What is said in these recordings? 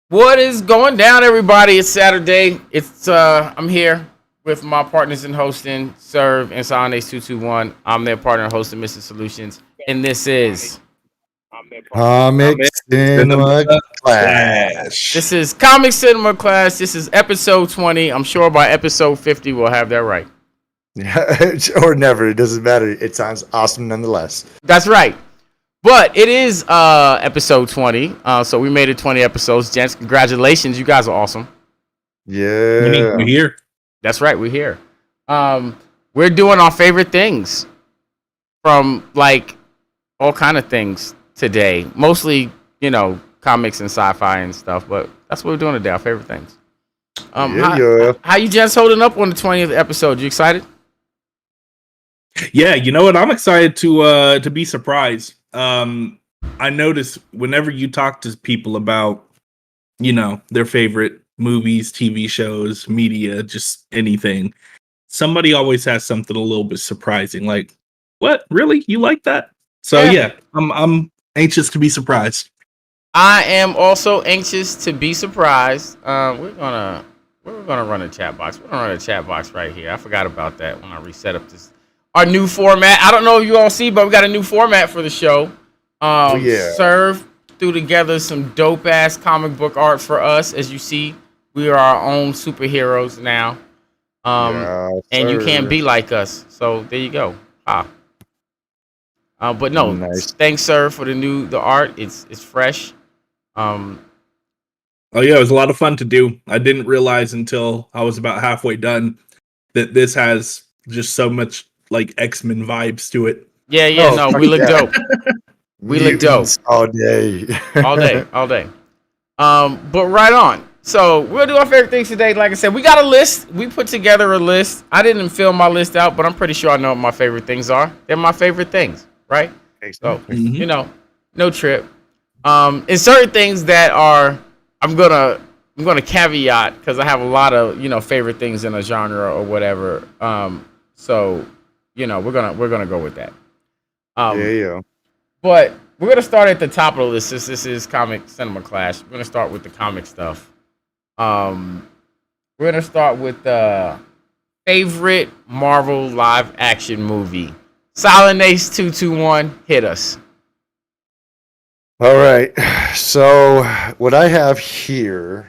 What is going down, everybody? It's Saturday. I'm here with my partners in hosting, Serve and Sanace 221. I'm their partner in hosting, Mr. Solutions, and this is Comic Cinema Clash. This is Comic Cinema Clash. This is episode 20. I'm sure by episode 50 we'll have that right. Yeah, or never. It doesn't matter. It sounds awesome nonetheless. That's right. But it is episode 20, so we made it 20 episodes. Gents, congratulations. You guys are awesome. Yeah. We're here. That's right, we're here. We're doing our favorite things from, like, all kind of things today. Mostly, comics and sci-fi and stuff, but that's what we're doing today, our favorite things. How you gents holding up on the 20th episode? You excited? Yeah, you know what? I'm excited to be surprised. I notice whenever you talk to people about, their favorite movies, TV shows, media, just anything, somebody always has something a little bit surprising. Like, what? Really? You like that? So yeah, I'm anxious to be surprised. I am also anxious to be surprised. We're gonna run a chat box. We're gonna run a chat box right here. I forgot about that when I reset up our new format. I don't know if you all see, but we got a new format for the show. Serve threw together some dope ass comic book art for us. As you see, we are our own superheroes now. And you can't be like us. So there you go. But no, nice. Thanks, sir, for the art. It's fresh. Oh yeah, it was a lot of fun to do. I didn't realize until I was about halfway done that this has just so much like X-Men vibes to it. Yeah, we look dope. We look dope all day. all day. But right on. So we'll do our favorite things today. Like I said, we got a list. We put together a list. I didn't fill my list out, but I'm pretty sure I know what my favorite things are. They're my favorite things, right? So no trip. And certain things that are, I'm gonna caveat because I have a lot of favorite things in a genre or whatever. So we're gonna go with that. But we're gonna start at the top of the list. This is Comic Cinema Clash. We're gonna start with the comic stuff. We're gonna start with the favorite Marvel live action movie. Silent Ace 221, hit us. All right. So what I have here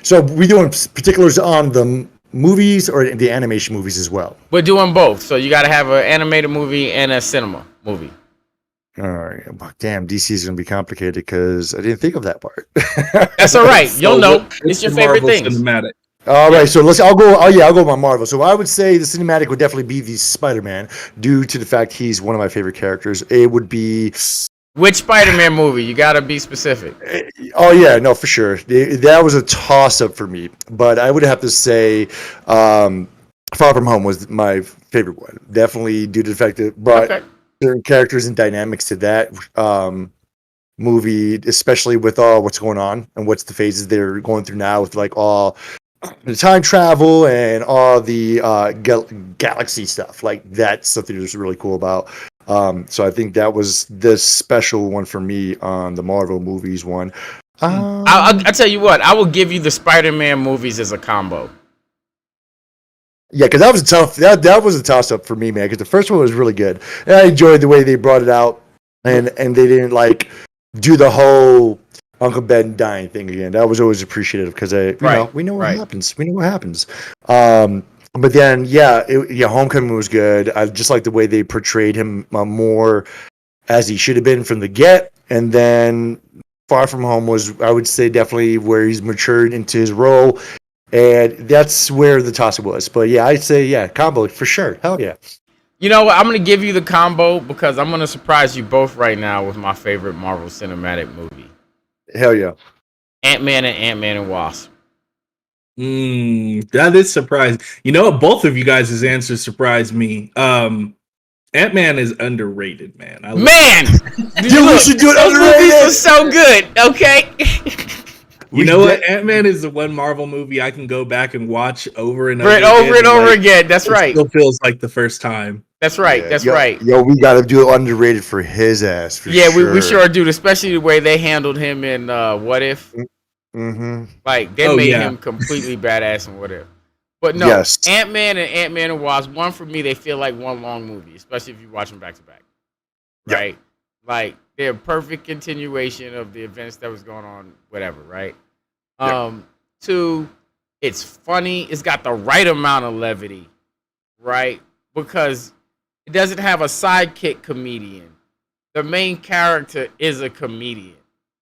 so we doing particulars on the movies or the animation movies as well? We're doing both. So you got to have an animated movie and a cinema movie. All right. Damn, DC is going to be complicated because I didn't think of that part. That's all right. You'll know. It's your favorite thing. Cinematic. All right. So I'll go with my Marvel. So I would say the cinematic would definitely be the Spider-Man due to the fact he's one of my favorite characters. It would be... Which Spider-Man movie? You got to be specific. Oh, yeah. No, for sure. That was a toss-up for me. But I would have to say Far From Home was my favorite one. Definitely due to the fact that it brought certain characters and dynamics to that movie, especially with all what's going on and what's the phases they're going through now with like all the time travel and all the galaxy stuff. Like that's something that's really cool about. So I think that was the special one for me on the Marvel movies one. I'll tell you what, I will give you the Spider-Man movies as a combo. Yeah, because that was tough. That was a toss-up for me, man. Because the first one was really good, and I enjoyed the way they brought it out and they didn't like do the whole Uncle Ben dying thing again. That was always appreciative because we know what happens. We know what happens. But then Homecoming was good. I just like the way they portrayed him more as he should have been from the get, and then Far From Home was, I would say, definitely where he's matured into his role, and that's where the toss was. But yeah, I'd say combo for sure. Hell yeah. You know what? I'm gonna give you the combo because I'm gonna surprise you both right now with my favorite Marvel Cinematic movie. Hell yeah. Ant-Man and Wasp. That is surprising. You know what? Both of you guys' answers surprised me. Ant-Man is underrated, man. We should do it those underrated. movies are so good, okay? You know what? Ant-Man is the one Marvel movie I can go back and watch over and over again. That's right. It still feels like the first time. That's right. Yeah, That's right. Yo, we got to do it underrated for his ass. We sure do, especially the way they handled him in What If. Mm-hmm. Like they made him completely badass in What If. But no, Ant-Man and Wasp. One for me, they feel like one long movie, especially if you watch them back to back. Right? Yep. Like they're a perfect continuation of the events that was going on. Whatever. Right. Two, it's funny. It's got the right amount of levity. Right. Because it doesn't have a sidekick comedian. The main character is a comedian.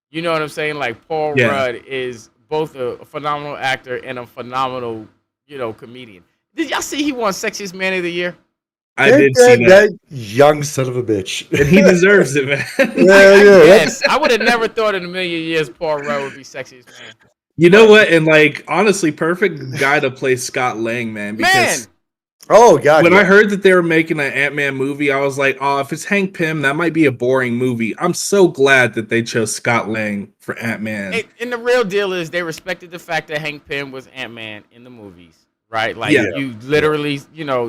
You know what I'm saying? Like Paul Rudd is both a phenomenal actor and a phenomenal, comedian. Did y'all see he won Sexiest Man of the Year? I did see that young son of a bitch. And he deserves it, man. Yes, I would have never thought in a million years Paul Rudd would be Sexiest Man. You know what? And like, honestly, perfect guy to play Scott Lang, man. Because oh god! When I heard that they were making an Ant-Man movie, I was like, "Oh, if it's Hank Pym, that might be a boring movie." I'm so glad that they chose Scott Lang for Ant-Man. And the real deal is they respected the fact that Hank Pym was Ant-Man in the movies, right? Like you literally,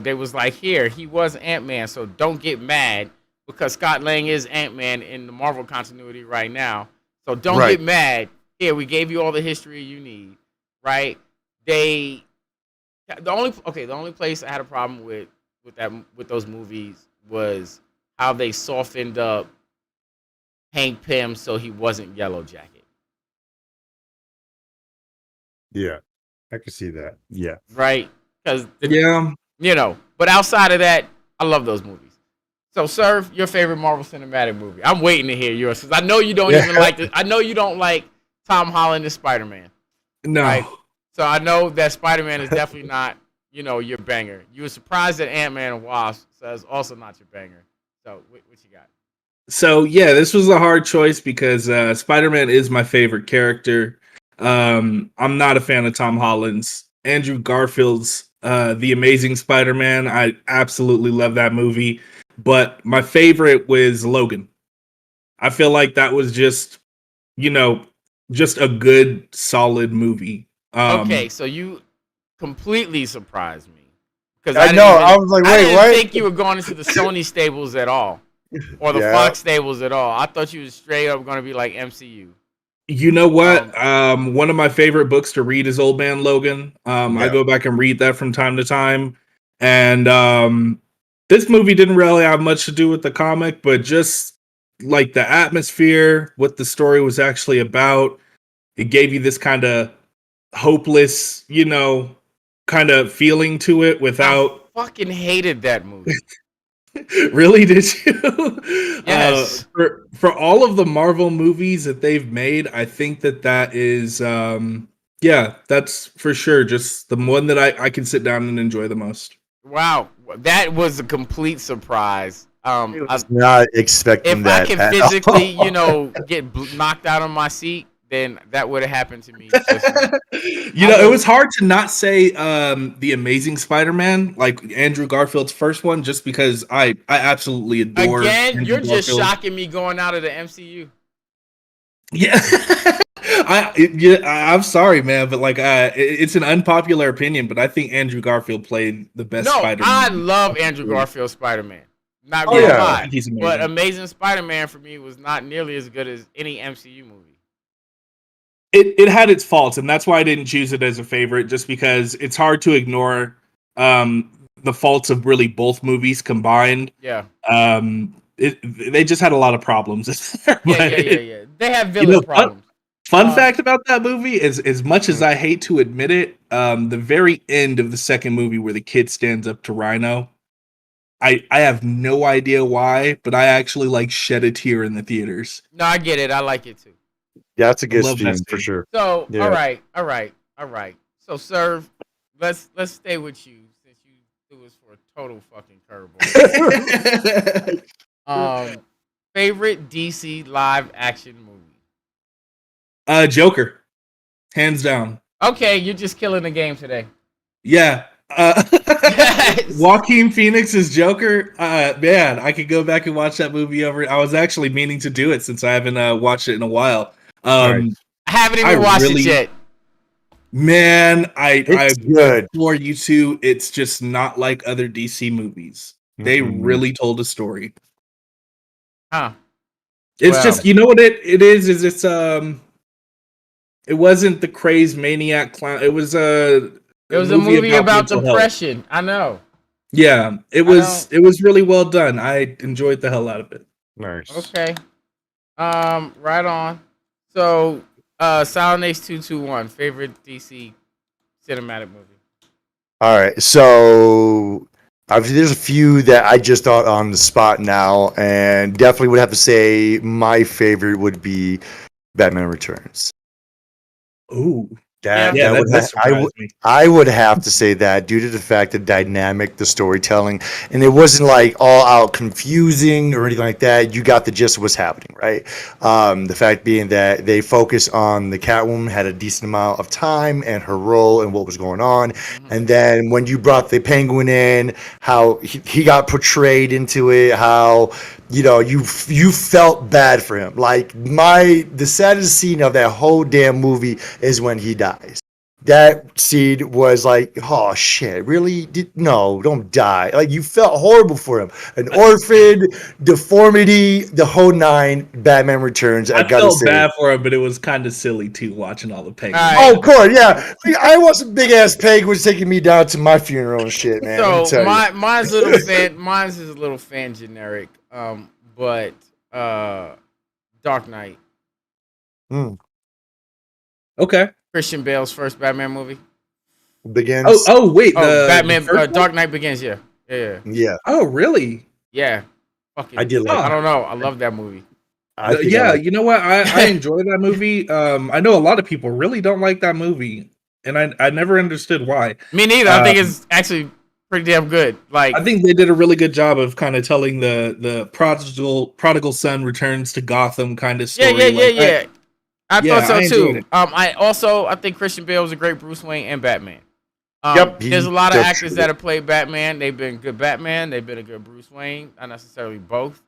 they was like, "Here, he was Ant-Man, so don't get mad because Scott Lang is Ant-Man in the Marvel continuity right now. So don't get mad. Here, we gave you all the history you need, right?" The only place I had a problem with those movies was how they softened up Hank Pym so he wasn't Yellow Jacket. Yeah, I can see that. Yeah, right. Because but outside of that, I love those movies. So, Serve, your favorite Marvel Cinematic movie? I'm waiting to hear yours because I know you don't even like this. I know you don't like Tom Holland as Spider-Man. No. Right? So I know that Spider-Man is definitely not, your banger. You were surprised that Ant-Man and Wasp, so that's also not your banger. So what you got? So this was a hard choice because Spider-Man is my favorite character. I'm not a fan of Tom Holland's. Andrew Garfield's The Amazing Spider-Man. I absolutely love that movie. But my favorite was Logan. I feel like that was just a good, solid movie. Okay, so you completely surprised me because I was like, wait, I didn't what? think you were going into the Sony stables at all, or the Fox stables at all. I thought you was straight up going to be like MCU. You know what? One of my favorite books to read is Old Man Logan. I go back and read that from time to time, and this movie didn't really have much to do with the comic, but just like the atmosphere, what the story was actually about, it gave you this kind of hopeless, kind of feeling to it without. I fucking hated that movie. Really? Did you? Yes. For all of the Marvel movies that they've made, I think that is, that's for sure just the one that I can sit down and enjoy the most. Wow, that was a complete surprise. I was not expecting that. If I can physically, get knocked out on my seat, then that would have happened to me. It was hard to not say The Amazing Spider-Man, like Andrew Garfield's first one, just because I absolutely adore. Again, Andrew you're Garfield. Just shocking me going out of the MCU. Yeah. I'm sorry, man, but like it's an unpopular opinion, but I think Andrew Garfield played the best Spider-Man. I love Andrew Garfield's Spider-Man. Not gonna lie, but Amazing Spider-Man for me was not nearly as good as any MCU movie. It had its faults, and that's why I didn't choose it as a favorite, just because it's hard to ignore the faults of really both movies combined. Yeah. they just had a lot of problems. Yeah. They have villain problems. Fun fact about that movie is, as much as I hate to admit it, the very end of the second movie where the kid stands up to Rhino, I have no idea why, but I actually like shed a tear in the theaters. No, I get it. I like it too. Yeah, that's a good love that scene for scene. sure. So, Yeah. all right. So, Serve, let's stay with you since you threw us for a total fucking curveball. Favorite DC live action movie? Joker, hands down. Okay, you're just killing the game today. Yeah. Yes. Joaquin Phoenix's Joker, man, I could go back and watch that movie over. I was actually meaning to do it since I haven't watched it in a while. Right. I haven't even watched it yet. Man, It's good. For you two, it's just not like other DC movies. They really told a story. Huh. It's just, you know what it is it's it wasn't the crazed maniac clown. It was a movie about depression. Health. I know. Yeah, it was really well done. I enjoyed the hell out of it. Nice. Okay. Right on. So, Silent Ace 221, favorite DC cinematic movie. All right, so obviously there's a few that I just thought on the spot now, and definitely would have to say my favorite would be Batman Returns. Ooh. I would have to say that due to the fact the dynamic, the storytelling, and it wasn't like all out confusing or anything like that. You got the gist of what's happening, right? The fact being that they focus on the Catwoman, had a decent amount of time and her role and what was going on. And then when you brought the Penguin in, how he got portrayed into it, how you felt bad for him. Like the saddest scene of that whole damn movie is when he dies. That scene was like, oh shit, really? No, don't die. Like you felt horrible for him. An orphan, deformity, the whole nine. Batman Returns. I felt bad for him, but it was kind of silly too, watching all the penguins. Oh, of course, yeah. I want some big ass penguins taking me down to my funeral and shit, man. So mine's is a little fan generic. But Dark Knight. Okay. Christian Bale's first Batman movie. Begins. Wait. Batman. Dark Knight Begins. Yeah. Oh, really? Yeah. Fucking. I did like. I don't know. I love that movie. You know what? I enjoy that movie. I know a lot of people really don't like that movie, and I never understood why. Me neither. I think it's actually pretty damn good. Like I think they did a really good job of kind of telling the prodigal son returns to Gotham kind of story. Yeah. I thought so too. It. I think Christian Bale was a great Bruce Wayne and Batman. There's a lot of actors that have played Batman. They've been good Batman. They've been a good Bruce Wayne. Not necessarily both.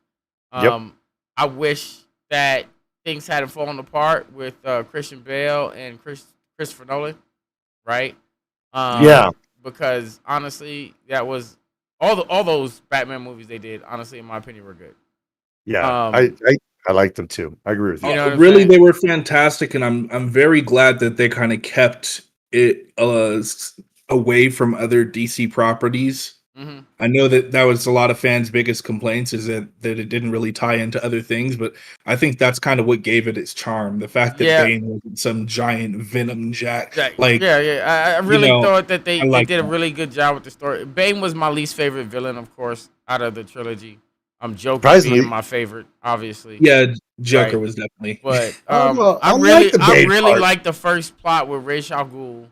I wish that things hadn't fallen apart with Christian Bale and Christopher Nolan, right? Because honestly, that was all those Batman movies they did. Honestly, in my opinion, were good. Yeah, I like them too. I agree with you. Really, they were fantastic, and I'm very glad that they kind of kept it away from other DC properties. Mm-hmm. I know that was a lot of fans' biggest complaints is that it didn't really tie into other things, but I think that's kind of what gave it its charm. The fact that Bane wasn't some giant Venom Jack. I really thought that they did a really good job with the story. Bane was my least favorite villain, of course, out of the trilogy. Joker being my favorite, obviously. Yeah, Joker was definitely. But I really liked the first plot with Ra's al Ghul.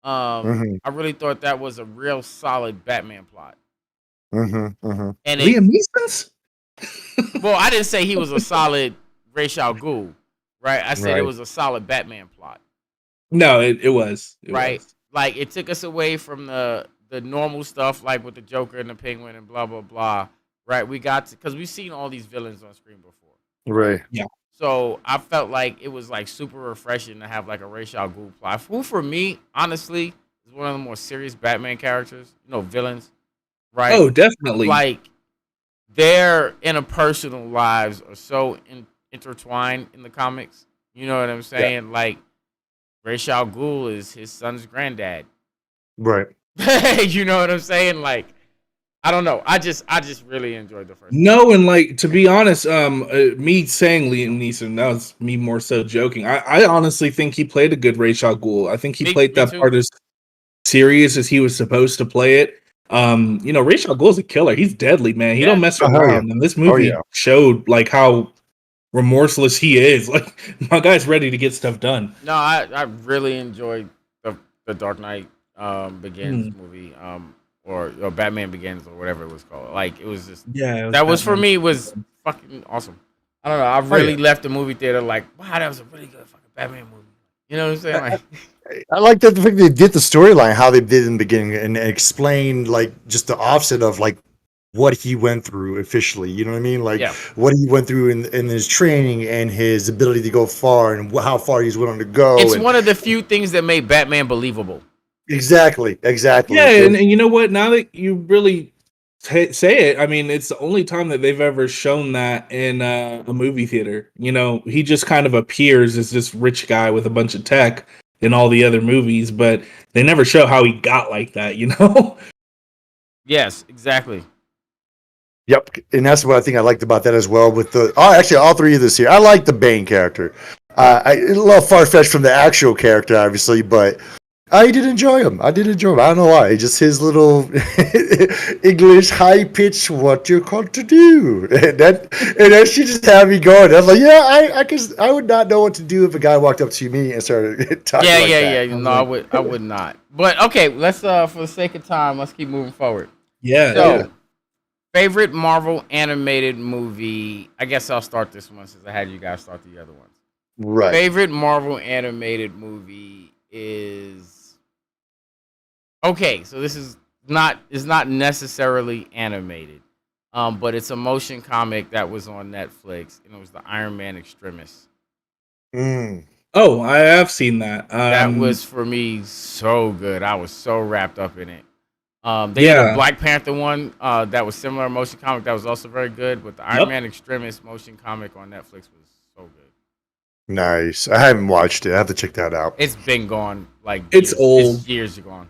I really thought that was a real solid Batman plot. And Liam Neeson's? Well, I didn't say he was a solid Ra's al Ghul, right? I said it was a solid Batman plot. No, it was. Right? Like, it took us away from the normal stuff, like with the Joker and the Penguin and blah, blah, blah. Right? We got to, because we've seen all these villains on screen before. Right. Yeah. So I felt like it was like super refreshing to have like a Ra's al Ghul plot. Who for me, honestly, is one of the more serious Batman characters. Villains. Right? Oh, definitely. Like their interpersonal lives are so intertwined in the comics. You know what I'm saying? Yeah. Like Ra's al Ghul is his son's granddad. Right. You know what I'm saying? Like I don't know. I just really enjoyed the first one. No, and like to be honest, me saying Liam Neeson, that was me more so joking. I honestly think he played a good Ra's al Ghul. I think he played Me that too. part as serious as he was supposed to play it. Ra's al Ghul's a killer. He's deadly, man. He Yeah. don't mess Oh, hell yeah. around. And this movie yeah. showed like how remorseless he is. Like my guy's ready to get stuff done. No, I really enjoyed the Dark Knight Begins Mm. movie, or Batman Begins or whatever it was called. Like it was just Yeah, that was for Batman. me was fucking awesome. I don't know. I really left the movie theater like, wow, that was a really good fucking Batman movie. You know what I'm saying? Like, I like that the fact they did the storyline, how they did in the beginning, and explained like just the offset of like what he went through officially. You know what I mean? Like yeah, what he went through in his training and his ability to go far and how far he's willing to go. it's and one of the few things that made Batman believable. exactly. Yeah, and you know what? Now that you really say it, I mean, it's the only time that they've ever shown that in a movie theater. You know, he just kind of appears as this rich guy with a bunch of tech in all the other movies, but they never show how he got like that, you know? Yes, exactly. Yep, and that's what I think I liked about that as well. With actually all three of this here, I like the Bane character. A little far fetched from the actual character, obviously, but I did enjoy him. I don't know why. Just his little English high pitch, what you're called to do, and that she just had me going. I was like, yeah, I would not know what to do if a guy walked up to me and started talking like that. Yeah. No, I would not. But okay, let's for the sake of time, let's keep moving forward. Yeah. So, favorite Marvel animated movie? I guess I'll start this one since I had you guys start the other ones. Right. Favorite Marvel animated movie is okay. So this is not necessarily animated, but it's a motion comic that was on Netflix, and it was the Iron Man Extremis. Oh, I have seen that. That was for me so good. I was so wrapped up in it. They did a Black Panther one that was similar motion comic that was also very good, but the Iron Man Extremis motion comic on Netflix was so good. Nice. I haven't watched it. I have to check that out. It's been gone like it's old. It's years gone.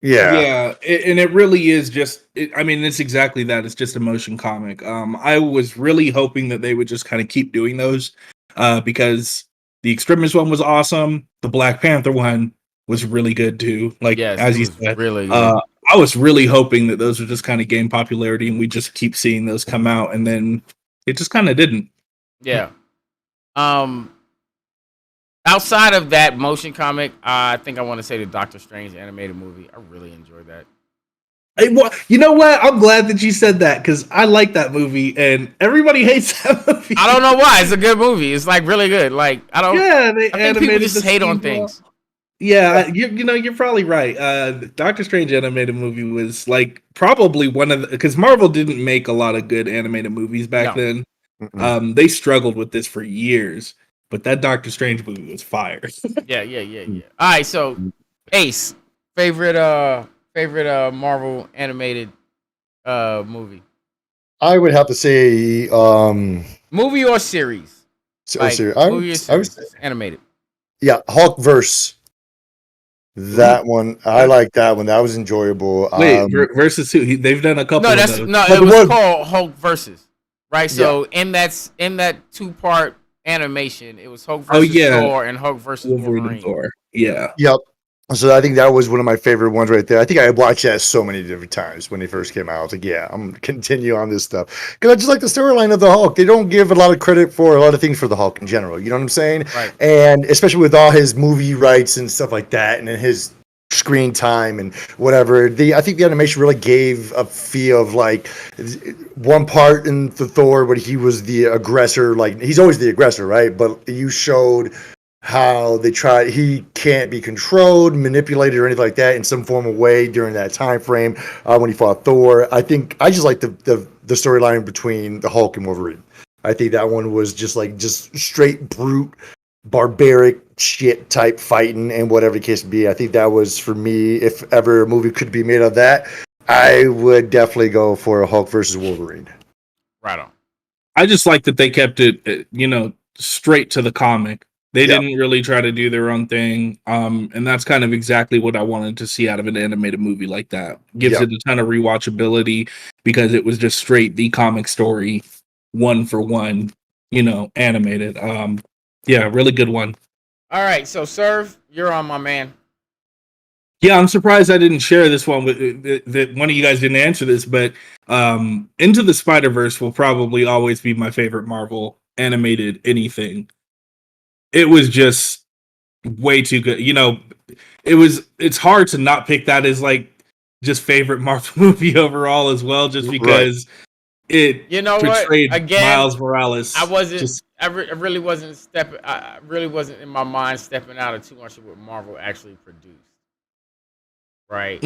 Yeah. And it really is just. I mean, it's exactly that. It's just a motion comic. I was really hoping that they would just kind of keep doing those, because the Extremis one was awesome. The Black Panther one was really good too. Like as you said, really good. I was really hoping that those would just kind of gain popularity and we just keep seeing those come out, and then it just kind of didn't. Yeah. Outside of that motion comic, I think I want to say the Doctor Strange animated movie. I really enjoyed that. Hey, you know what? I'm glad that you said that because I like that movie and everybody hates that movie. I don't know why. It's a good movie. It's like really good. Like I don't. Yeah, I think people just hate on things. Yeah, you're probably right. The Doctor Strange animated movie was like probably one of because Marvel didn't make a lot of good animated movies back then. They struggled with this for years, but that Doctor Strange movie was fire. Yeah. All right, so Ace, favorite Marvel animated movie. I would have to say Movie or series. Movie or series. Animated. Yeah, Hulkverse. That one, I like that one. That was enjoyable. Wait, versus who? They've done a couple. No, of those. it was called Hulk versus, right? So in that 2-part animation, it was Hulk versus Thor and Hulk versus Wolverine. Thor. Yeah. Yep. So I think that was one of my favorite ones right there. I think I watched that so many different times when they first came out. I was like, yeah, I'm gonna continue on this stuff because I just like the storyline of the Hulk. They don't give a lot of credit for a lot of things for the Hulk in general. You know what I'm saying? Right. And especially with all his movie rights and stuff like that, and then his screen time and whatever. I think the animation really gave a feel of like one part in the Thor where he was the aggressor. Like he's always the aggressor, right? But you showed how he can't be controlled, manipulated, or anything like that in some form of way during that time frame when he fought Thor. I think I just like the storyline between the Hulk and Wolverine. I think that one was just straight brute, barbaric shit type fighting and whatever the case may be. I think that was for me. If ever a movie could be made of that, I would definitely go for a Hulk versus Wolverine. Right on. I just like that they kept it, straight to the comic. They didn't really try to do their own thing. And that's kind of exactly what I wanted to see out of an animated movie like that. Gives it a ton of rewatchability because it was just straight the comic story, one for one, animated. Yeah, really good one. All right, so Serve, you're on, my man. Yeah, I'm surprised I didn't share this one with that one of you guys didn't answer this, but Into the Spider-Verse will probably always be my favorite Marvel animated anything. It was just way too good. It's hard to not pick that as like just favorite Marvel movie overall as well, just because it portrayed Again, Miles Morales. I really wasn't in my mind stepping out of too much of what Marvel actually produced. Right.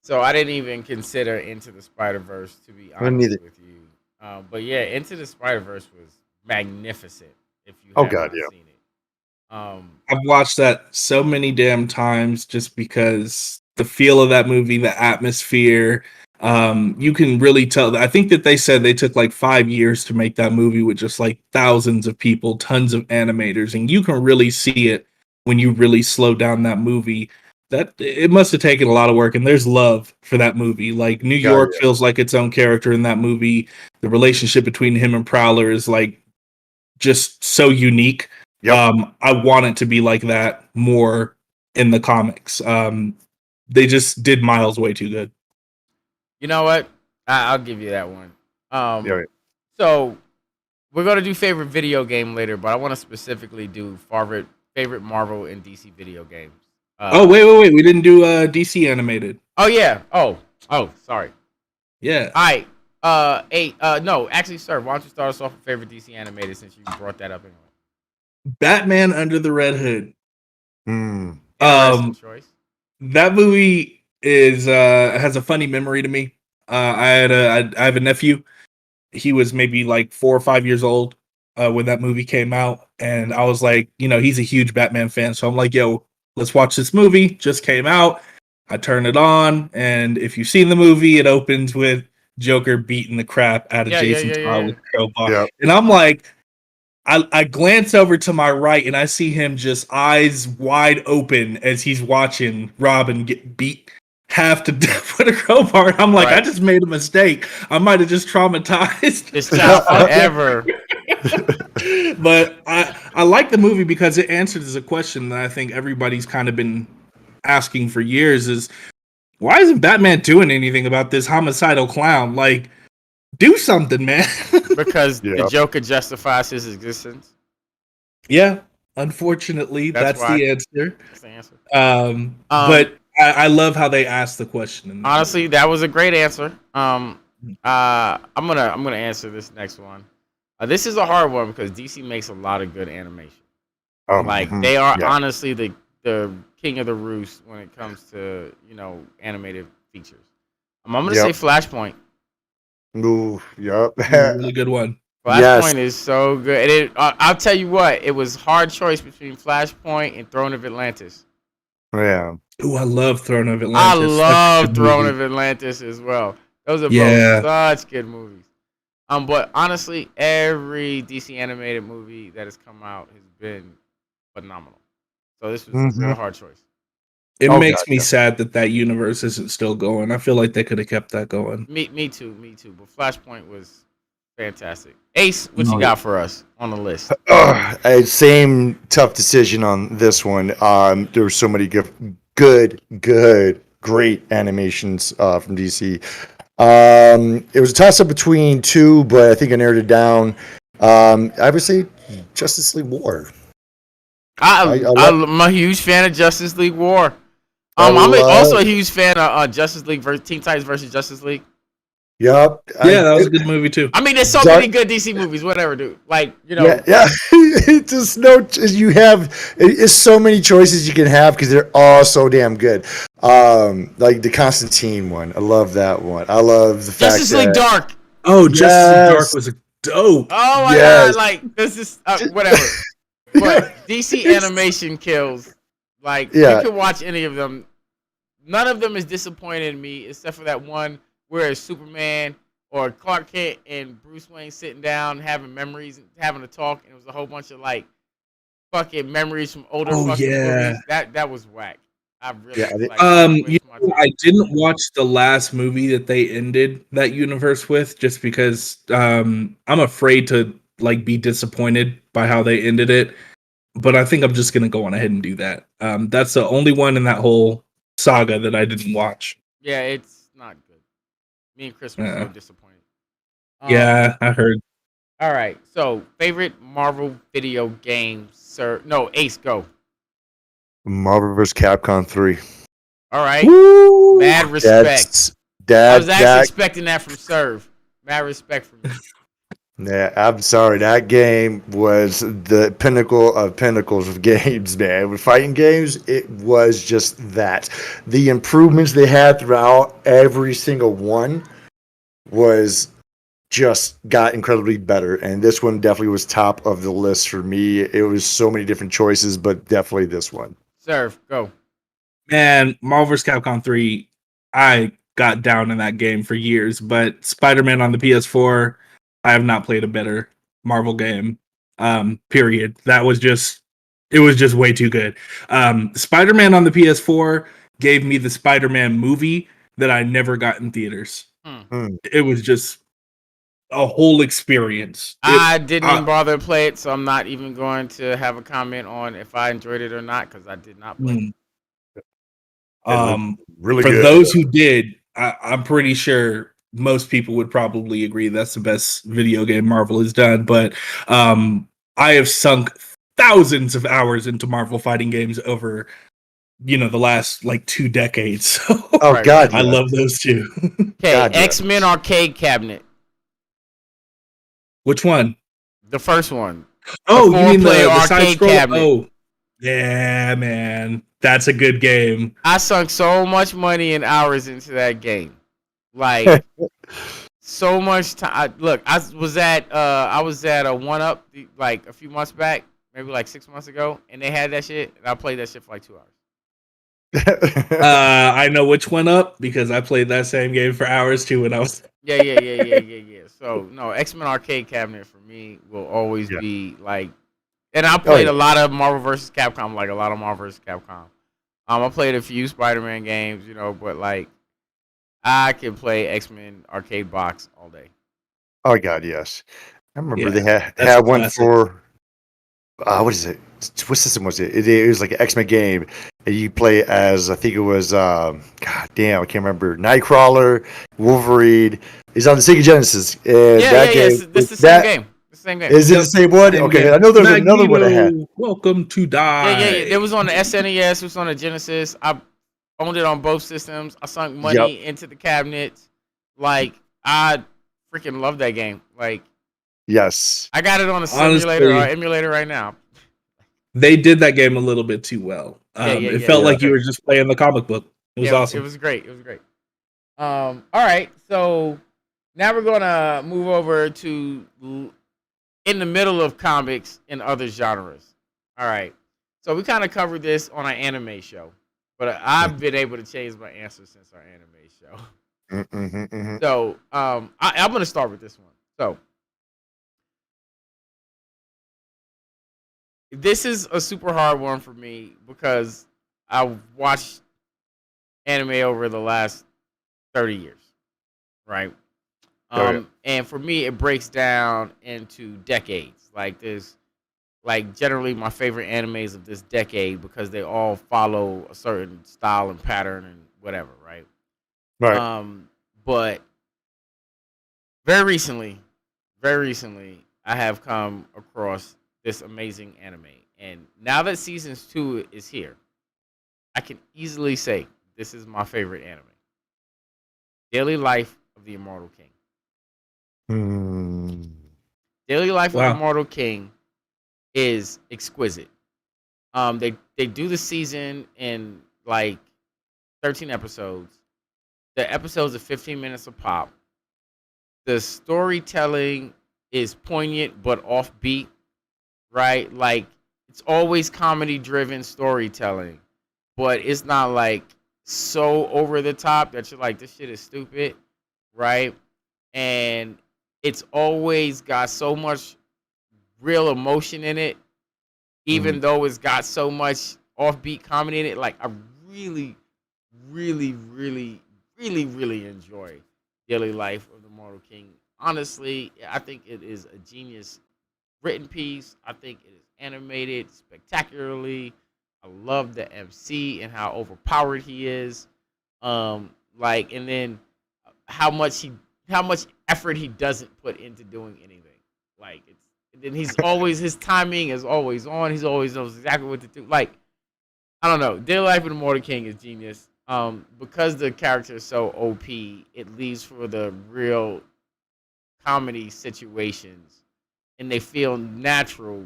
So I didn't even consider Into the Spider-Verse, to be honest with you. But yeah, Into the Spider-Verse was magnificent if you have not seen it. I've watched that so many damn times just because the feel of that movie, the atmosphere, you can really tell. I think that they said they took like 5 years to make that movie with just like thousands of people, tons of animators, and you can really see it when you really slow down that movie. That it must have taken a lot of work, and there's love for that movie. Like New York feels like its own character in that movie. The relationship between him and Prowler is like just so unique. I want it to be like that more in the comics. They just did Miles way too good. You know what? I'll give you that one. So we're gonna do favorite video game later, but I want to specifically do favorite Marvel and DC video games. Wait! We didn't do DC animated. Oh yeah. Oh, sorry. Yeah. All right. No, actually, sir, why don't you start us off with favorite DC animated since you brought that up anyway? Batman Under the Red Hood. Interesting choice. That movie has a funny memory to me. I have a nephew. He was maybe like 4 or 5 years old when that movie came out, and I was like, he's a huge Batman fan, so I'm like, yo, let's watch this movie. Just came out. I turn it on, and if you've seen the movie, it opens with Joker beating the crap out of Jason Todd with a crowbar, and I'm like. I glance over to my right and I see him just eyes wide open as he's watching Robin get beat half to death with a crowbar. And I'm like, I just made a mistake. I might have just traumatized this child forever. But I like the movie because it answers a question that I think everybody's kind of been asking for years is why isn't Batman doing anything about this homicidal clown? Like, do something, man. Because the Joker justifies his existence. Yeah, unfortunately, that's the answer. That's the answer. But I love how they asked the question. Honestly, that was a great answer. I'm gonna answer this next one. This is a hard one because DC makes a lot of good animation. They are honestly the king of the roost when it comes to animated features. I'm gonna say Flashpoint. Ooh, really good one. Flashpoint is so good. And I'll tell you what, it was hard choice between Flashpoint and Throne of Atlantis. Yeah. Ooh, I love Throne of Atlantis. I love Throne of Atlantis as well. Those are both such good movies. But honestly, every DC animated movie that has come out has been phenomenal. So this was a real hard choice. It makes me sad that universe isn't still going. I feel like they could have kept that going. Me too. But Flashpoint was fantastic. Ace, what you got for us on the list? Same tough decision on this one. There were so many good, great animations from DC. It was a toss-up between two, but I think I narrowed it down. I would say Justice League War. I'm a huge fan of Justice League War. I'm also a huge fan of Justice League Teen Titans versus Justice League. Yep. Yeah, that was a good movie too. I mean, there's so many good DC movies. Whatever, dude. Like, Yeah. It's just it's so many choices you can have because they're all so damn good. Like the Constantine one. I love that one. I love the fact Justice League Dark. Oh, Justice League Dark was a dope. Oh my god! Like this is whatever. But DC animation kills. Like you can watch any of them. None of them is disappointed me except for that one where it's Superman or Clark Kent and Bruce Wayne sitting down having memories and having a talk, and it was a whole bunch of like fucking memories from older Oh fucking yeah. movies. That was whack. I really Yeah, like. I You waste my know, time. I didn't watch the last movie that they ended that universe with, just because I'm afraid to like be disappointed by how they ended it. But I think I'm just gonna go on ahead and do that. That's the only one in that whole saga that I didn't watch. Yeah, it's not good. Me and Chris were so Yeah, disappointed. yeah, I heard. All right. So, favorite Marvel video game, sir? No, Ace, go. Marvel vs. Capcom 3. All right. Woo! Mad respect. That's I was actually that. expecting that from Serve. Mad respect from you. Yeah, I'm sorry. That game was the pinnacle of pinnacles of games, man. With fighting games, it was just that. The improvements they had throughout every single one was just got incredibly better. And this one definitely was top of the list for me. It was so many different choices, but definitely this one. Serve, go. Man, Marvel vs. Capcom 3, I got down in that game for years, but Spider-Man on the PS4, I have not played a better Marvel game. Period. It was just way too good. Spider-Man on the PS4 gave me the Spider-Man movie that I never got in theaters. Hmm. It was just a whole experience. I didn't even bother to play it, so I'm not even going to have a comment on if I enjoyed it or not because I did not play it. Mm. It looked really For good. those who did, I'm pretty sure most people would probably agree that's the best video game Marvel has done. But I have sunk thousands of hours into Marvel fighting games over, the last like 2 decades. Oh, So Right, God, right. I yeah. love those two. Okay, God, yeah. X-Men arcade cabinet. Which one? The first one. The Oh, you mean four-player the side arcade scroll? cabinet. Oh, yeah, man, that's a good game. I sunk so much money and hours into that game. Like, so much time. Look, I was at a one up like a few months back, maybe like 6 months ago, and they had that shit, and I played that shit for like 2 hours. I know which one up because I played that same game for hours too when I was. Yeah. So no, X-Men arcade cabinet for me will always Yeah. be like, and I Oh, played yeah. a lot of Marvel vs. Capcom, like a lot of Marvel vs. Capcom. I played a few Spider-Man games, but like I can play X-Men arcade box all day. Oh, God, yes. I remember Yeah, they that's a had one classic. for what is it? What system was it? It was like an X-Men game, and you play as I think it was God damn, I can't remember. Nightcrawler, Wolverine. He's on the Sega Genesis, and that Yeah. game This the same that game. The same game. is it the Yep. same one? Same Okay, game. I know there's another one I had. Magneto, welcome to Yeah. It die. was on the SNES. It was on the Genesis. I owned it on both systems. I sunk Yep. money into the cabinets. Like I freaking love that game. Like Yes. I got it on a simulator or Honestly, emulator right now. they did that game a little bit too well. It felt It was Yeah. like you great. were just playing the comic book. It was It awesome. was great. It was great. All right. So now we're gonna move over to in the middle of comics and other genres. All right. So we kind of covered this on our anime show, but I've been able to change my answer since our anime show. Mm-hmm. So I'm gonna start with this one. So this is a super hard one for me because I watched anime over the last 30 years, right? Oh, yeah. And for me, it breaks down into decades. Like there's like generally my favorite animes of this decade because they all follow a certain style and pattern and whatever, right? Right. But very recently, I have come across this amazing anime, and now that seasons 2 is here, I can easily say this is my favorite anime. Daily Life of the Immortal King. Hmm. Daily Life of the Wow. Immortal King is exquisite. They do the season in like 13 episodes. The episodes are 15 minutes a pop. The storytelling is poignant but offbeat, right? Like it's always comedy driven storytelling, but it's not like so over the top that you're like this shit is stupid, right? And it's always got so much real emotion in it even though it's got so much offbeat comedy in it. Like I really, really, really, really, really enjoy Daily Life of the Mortal King. Honestly, I think it is a genius written piece. I think it is animated spectacularly. I love the MC and how overpowered he is. Like, and then how much effort he doesn't put into doing anything. Like, it's and then he's always his timing is always on. He's always knows exactly what to do. Like, I don't know. Daily Life of the Mortal King is genius. Because the character is so OP, it leaves for the real comedy situations, and they feel natural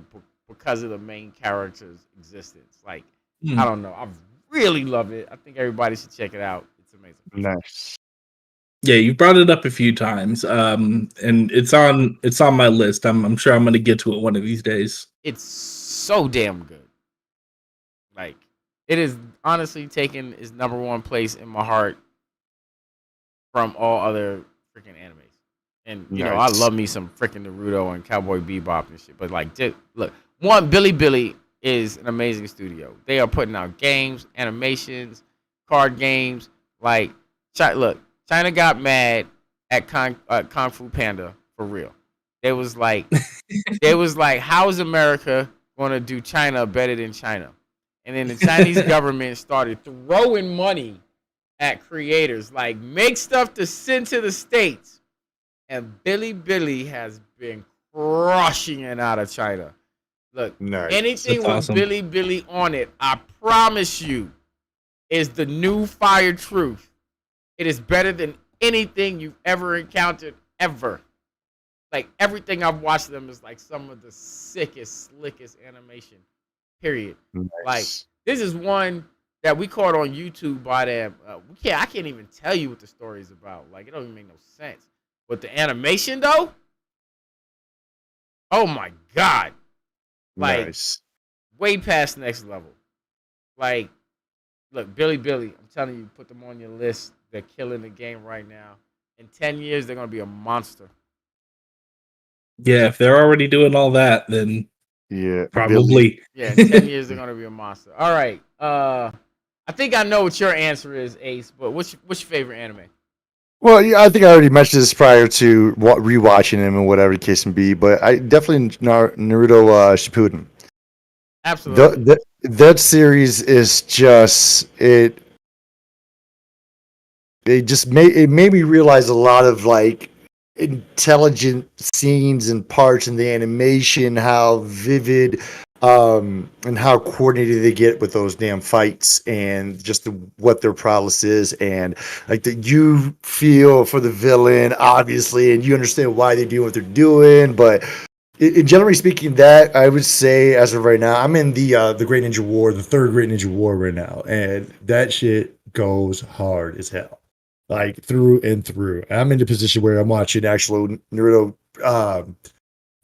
because of the main character's existence. Like, I don't know. I really love it. I think everybody should check it out. It's amazing. Nice. Yeah, you brought it up a few times, and it's on my list. I'm sure I'm going to get to it one of these days. It's so damn good. Like, it is honestly taken its number one place in my heart from all other freaking animes. And you know, I love me some freaking Naruto and Cowboy Bebop and shit. But like, just, look, Billy is an amazing studio. They are putting out games, animations, card games. Like, look, China got mad at Kung Fu Panda for real. They was like, how is America gonna do China better than China? And then the Chinese government started throwing money at creators, like make stuff to send to the States. And Billy has been crushing it out of China. Look, anything with awesome. Billy on it, I promise you, is the new fire truth. It is better than anything you've ever encountered, ever. Like, everything I've watched them is like some of the sickest, slickest animation, period. Nice. Like, this is one that we caught on YouTube by them. I can't even tell you what the story is about. Like, it don't even make no sense. But the animation, though, oh my God. Like, way past next level. Like, look, Billy, I'm telling you, put them on your list. They're killing the game right now. In 10 years, they're going to be a monster. Yeah, if they're already doing all that, then yeah, probably. Yeah, in 10 years, they're going to be a monster. All right. I think I know what your answer is, Ace, but what's your favorite anime? Well, yeah, I think I already mentioned this prior to rewatching him and whatever the case may be, but I definitely Naruto Shippuden. Absolutely. That series is just it. It made me realize a lot of like intelligent scenes and parts in the animation, how vivid and how coordinated they get with those damn fights, and just what their prowess is, and like that you feel for the villain, obviously, and you understand why they do what they're doing. But generally speaking, that I would say, as of right now, I'm in the Great Ninja War, the third Great Ninja War right now, and that shit goes hard as hell. Like through and through. I'm in the position where I'm watching actual Naruto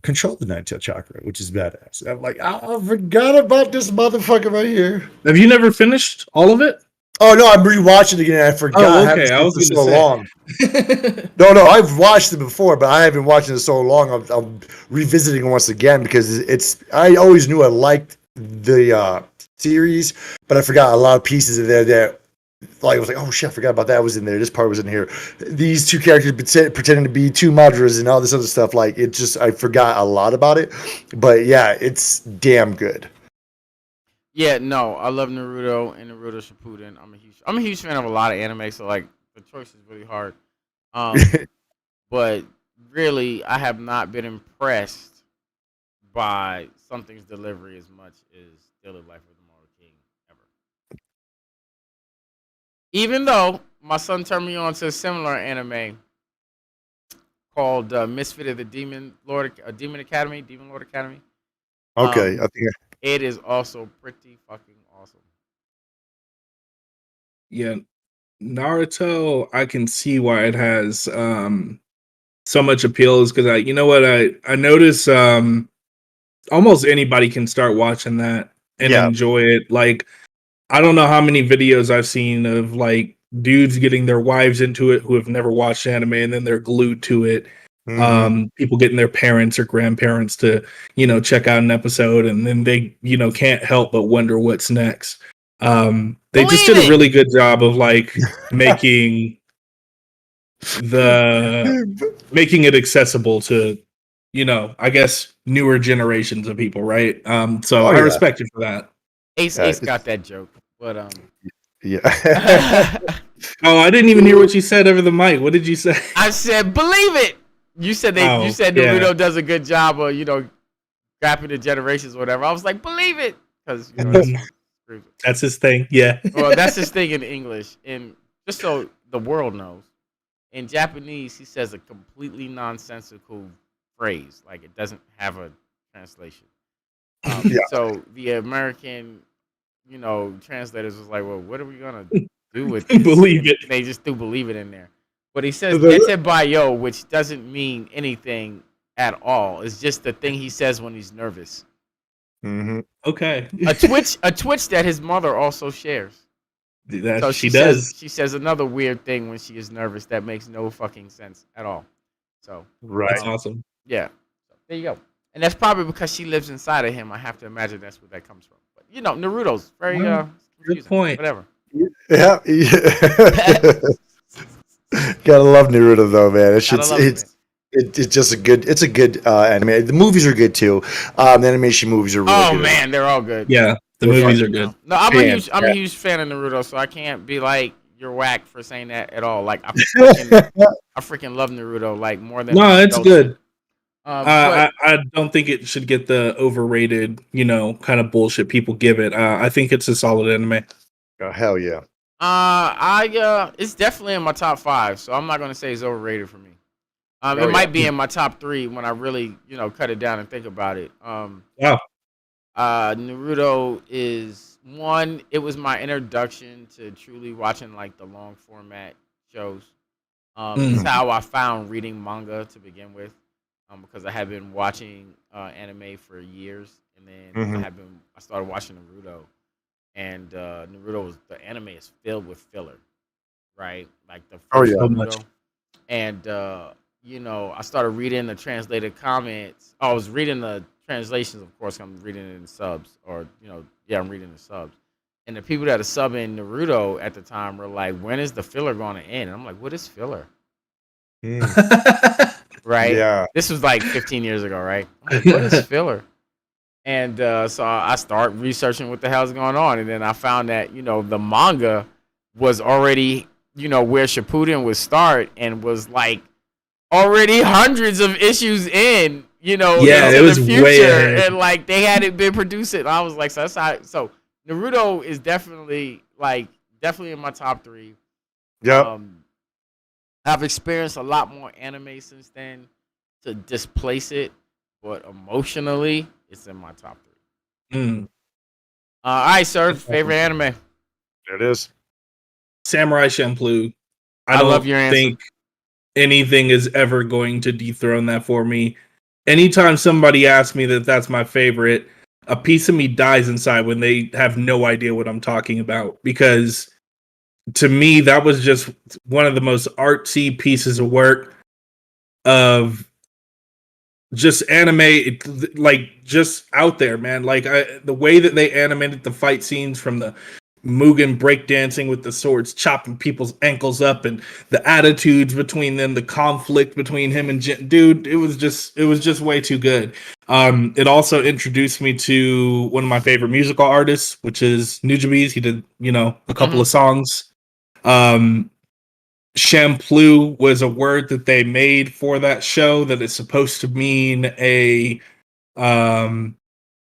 control the Untitled Chapter, which is badass. I'm like, I forgot about this motherfucker right here. Have you never finished all of it? Oh no, I'm rewatching it again. I forgot. Oh, okay. I was going to so long. No, I've watched it before, but I haven't watched it so long. I'm revisiting it once again because I always knew I liked the series, but I forgot a lot of pieces in there that. Like I was like, oh shit, I forgot about that was in there. This part was in here. These two characters pretending to be two Madras and all this other stuff. Like it just, I forgot a lot about it. But yeah, it's damn good. Yeah, no, I love Naruto and Naruto Shippuden. I'm a huge fan of a lot of anime, so like the choice is really hard. But really, I have not been impressed by something's delivery as much as Daily Life of the Mortal King ever. Even though my son turned me on to a similar anime called Misfit of the Demon Lord Academy. Okay, I think it is also pretty fucking awesome. Yeah, Naruto, I can see why it has so much appeal, is because I notice almost anybody can start watching that and enjoy it. Like, I don't know how many videos I've seen of like dudes getting their wives into it who have never watched anime, and then they're glued to it. People getting their parents or grandparents to, check out an episode, and then they, can't help but wonder what's next. They just did a really good job of like making it accessible to, I guess newer generations of people, right? So I respect you for that. Ace got that joke, but yeah. Oh, I didn't even hear what you said over the mic. What did you say? I said, believe it. You said Naruto does a good job of, grabbing the generations or whatever. I was like, believe it. Because, that's his thing. Yeah. Well, that's his thing in English. And just so the world knows, in Japanese, he says a completely nonsensical phrase. Like, it doesn't have a translation. So the American, translators was like, well, what are we going to do with this? Believe it. They just do believe it in there. But he says "dete bayo," which doesn't mean anything at all. It's just the thing he says when he's nervous. Mm-hmm. Okay. a twitch that his mother also shares. So she does. She says another weird thing when she is nervous that makes no fucking sense at all. So that's awesome. Yeah. So, there you go. And that's probably because she lives inside of him. I have to imagine that's where that comes from. But Naruto's very good point. Whatever. Yeah. Gotta love Naruto though, man. It's just a good anime. The movies are good too. The animation movies are really good. Oh man, they're all good. Yeah, the movies are good. No, I'm a huge fan of Naruto, so I can't be like you're whack for saying that at all. Like I freaking love Naruto like more than it's good. I don't think it should get the overrated, kind of bullshit people give it. I think it's a solid anime. Oh, hell yeah. It's definitely in my top 5, so I'm not gonna say it's overrated for me. It might be in my top 3 when I really, cut it down and think about it. Naruto is one. It was my introduction to truly watching like the long format shows. It's how I found reading manga to begin with, because I had been watching anime for years, and then I started watching Naruto. And Naruto the anime is filled with filler, right? Like the first Naruto. And I started reading the translated comments. I was reading the translations, of course. I'm reading it in subs, or I'm reading the subs. And the people that are subbing Naruto at the time were like, "When is the filler going to end?" And I'm like, "What is filler?" Right? Yeah. This was like 15 years ago, right? I'm like, what is filler? And so I start researching what the hell's going on, and then I found that the manga was already where Shippuden would start, and was like already hundreds of issues in it was the future, way ahead. And like they hadn't been produced. And I was like, so that's how. So Naruto is definitely in my top 3. Yeah. I've experienced a lot more anime since then to displace it, but emotionally, it's in my top 3. All right, sir. Favorite anime? There it is. Samurai Champloo. I love your answer. Think anything is ever going to dethrone that for me. Anytime somebody asks me that's my favorite, a piece of me dies inside when they have no idea what I'm talking about. Because to me, that was just one of the most artsy pieces of work of just anime, like just out there, man. Like the way that they animated the fight scenes, from the Mugen breakdancing with the swords, chopping people's ankles up, and the attitudes between them, the conflict between him and dude, it was just way too good. It also introduced me to one of my favorite musical artists, which is Nujabes. He did, a couple of songs. Champloo was a word that they made for that show that is supposed to mean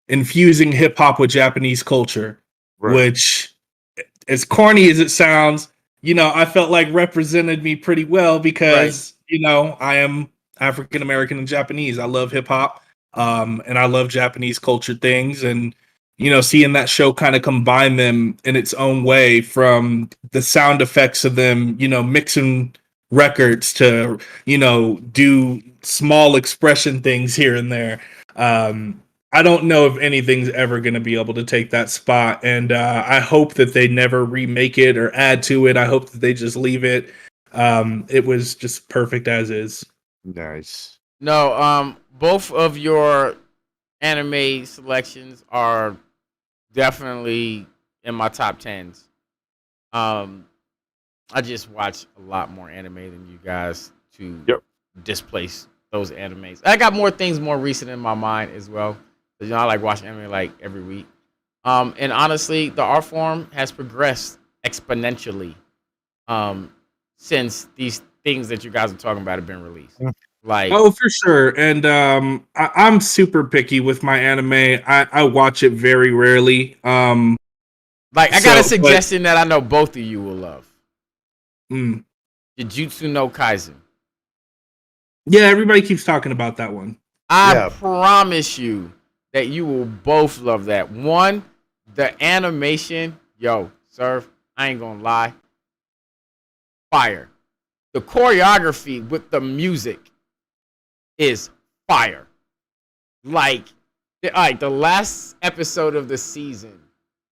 infusing hip hop with Japanese culture, which, as corny as it sounds, I felt like represented me pretty well because, I am African American and Japanese. I love hip hop, and I love Japanese culture things, and seeing that show kind of combine them in its own way, from the sound effects of them, mixing records to, do small expression things here and there. I don't know if anything's ever going to be able to take that spot. And I hope that they never remake it or add to it. I hope that they just leave it. It was just perfect as is. Nice. No, both of your anime selections are definitely in my top tens. Um, I just watch a lot more anime than you guys to Yep. displace those animes. I got more things more recent in my mind as well. 'Cause, I like watching anime like every week. And honestly, the art form has progressed exponentially since these things that you guys are talking about have been released. Like, Oh, for sure. And I'm super picky with my anime. I watch it very rarely. I got a So, but suggestion that I know both of you will love. mm, Jujutsu no Kaisen. yeah, everybody keeps talking about that one. I Yeah. promise you that you will both love that. One, the animation, yo, Surf, I ain't gonna lie, fire. The choreography with the music is fire. Like, the last episode of the season,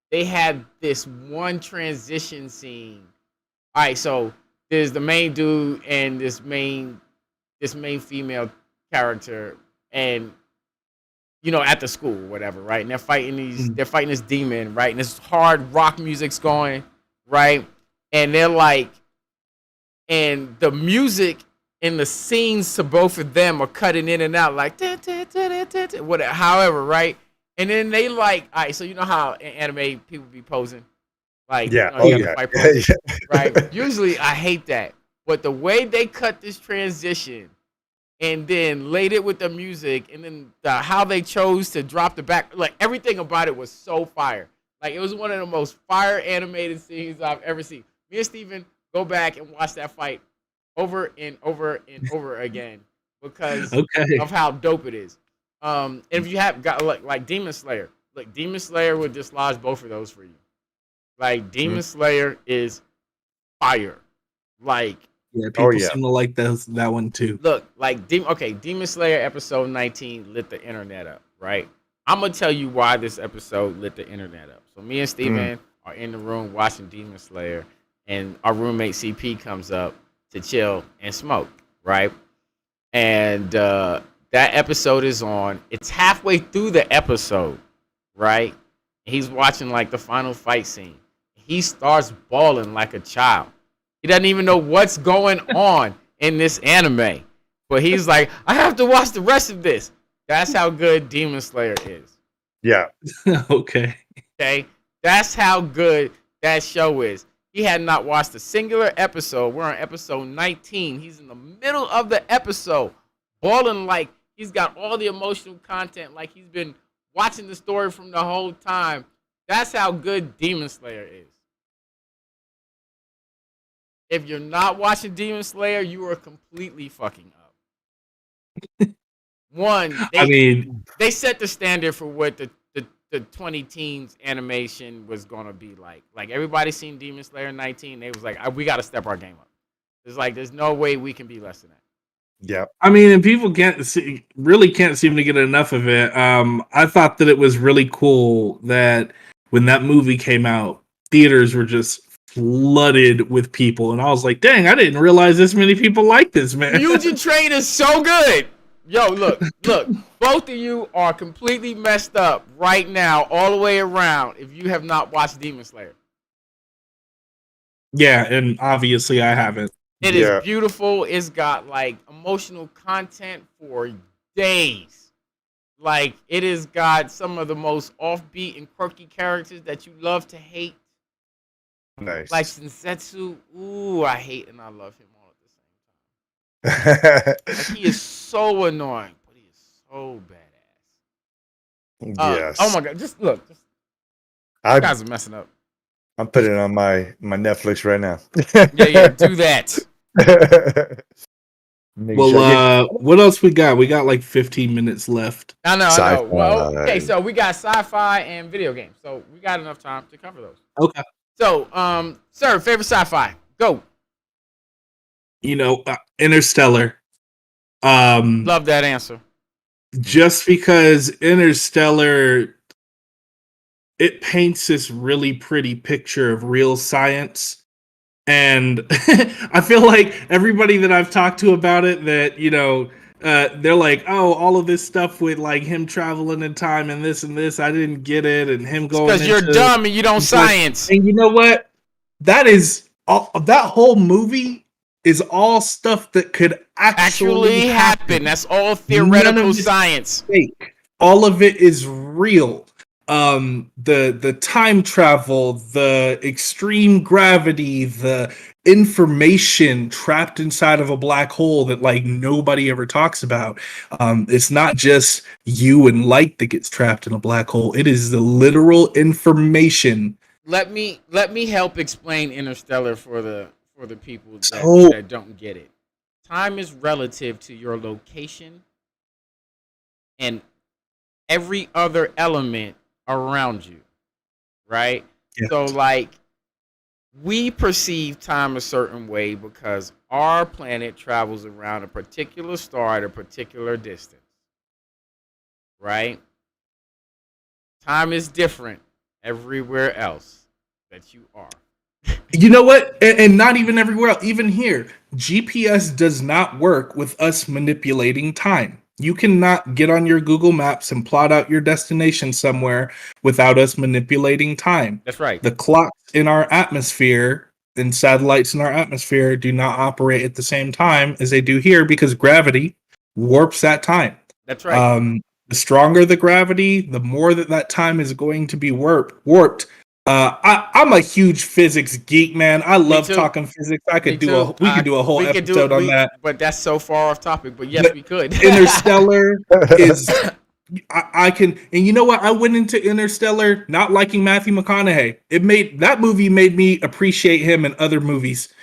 they had this one transition scene. All right, so there's the main dude and this main female character, and at the school, whatever, right? And they're fighting this demon, right? And this hard rock music's going, right? And they're like, and the music and the scenes to both of them are cutting in and out, like whatever, however, right? And then they like, all right, so you know how in anime people be posing, like, Yeah. you Oh got the yeah. fight pose, Yeah. right? Usually, I hate that, but the way they cut this transition and then laid it with the music, and then how they chose to drop the back, like everything about it was so fire. Like, it was one of the most fire animated scenes I've ever seen. Me and Steven go back and watch that fight over and over and over again because Okay. of how dope it is. And if you have got like Demon Slayer, look, Demon Slayer would dislodge both of those for you. Like, Demon Slayer is fire. Like, Yeah, people yeah. seem to like that one too. look, like Demon Slayer episode 19 lit the internet up, right? I'm gonna tell you why this episode lit the internet up. So me and Steven are in the room watching Demon Slayer, and our roommate CP comes up to chill and smoke, right? And that episode is on. It's halfway through the episode, right? He's watching like the final fight scene. He starts bawling like a child. He doesn't even know what's going on in this anime. But he's like, I have to watch the rest of this. That's how good Demon Slayer is. Yeah. Okay. Okay? That's how good that show is. He had not watched a singular episode. We're on episode 19. He's in the middle of the episode, bawling like he's got all the emotional content, like he's been watching the story from the whole time. That's how good Demon Slayer is. If you're not watching Demon Slayer, you are completely fucking up. One, I mean, they set the standard for what the 20 teens animation was gonna be like. Like, everybody seen Demon Slayer 19, they was like, we gotta step our game up. It's like, there's no way we can be less than that. Yeah. I mean, and people really can't seem to get enough of it. I thought that it was really cool that when that movie came out, theaters were just flooded with people, and I was like, "Dang, I didn't realize this many people like this, man." Mugen Train is so good. Yo, look, both of you are completely messed up right now, all the way around. If you have not watched Demon Slayer, Yeah, and obviously I haven't. it is beautiful. It's got like emotional content for days. Like, it has got some of the most offbeat and quirky characters that you love to hate. Nice. Like Sensetsu, ooh, I hate and I love him all at the same time. Like, he is so annoying, but he is so badass. Yes. Oh my god, just look. You guys are messing up. I'm putting it on my Netflix right now. Yeah, do that. Well, what else we got? We got like 15 minutes left. I know. Sci-fi. Well, okay, so we got sci-fi and video games. So we got enough time to cover those. Okay. So, sir, favorite sci-fi? Go. Interstellar. Love that answer. Just because Interstellar, it paints this really pretty picture of real science, And I feel like everybody that I've talked to about it, that they're like, oh, all of this stuff with like him traveling in time and this, I didn't get it, and him It's going because you're into. dumb and you don't science. And you know what? That is all. That whole movie is all stuff that could actually happen. That's all None theoretical of it's science. fake. All of it is real. The time travel, the extreme gravity, the information trapped inside of a black hole that like nobody ever talks about. It's not just you and light that gets trapped in a black hole. It is the literal information. Let me help explain Interstellar for the people So that don't get it. Time is relative to your location and every other element around you, right? yeah. So like we perceive time a certain way because our planet travels around a particular star at a particular distance, right? Time is different everywhere else that you are. You know what? And not even everywhere else. Even here, GPS does not work with us manipulating time. You cannot get on your Google Maps and plot out your destination somewhere without us manipulating time. That's right. The clocks in our atmosphere and satellites in our atmosphere do not operate at the same time as they do here because gravity warps that time. That's right. The stronger the gravity, the more that time is going to be warped. I'm a huge physics geek, man. I love talking physics. We could do a whole episode on that. But that's so far off topic. But yes, we could. Interstellar is I can, and you know what? I went into Interstellar not liking Matthew McConaughey. That movie made me appreciate him in other movies.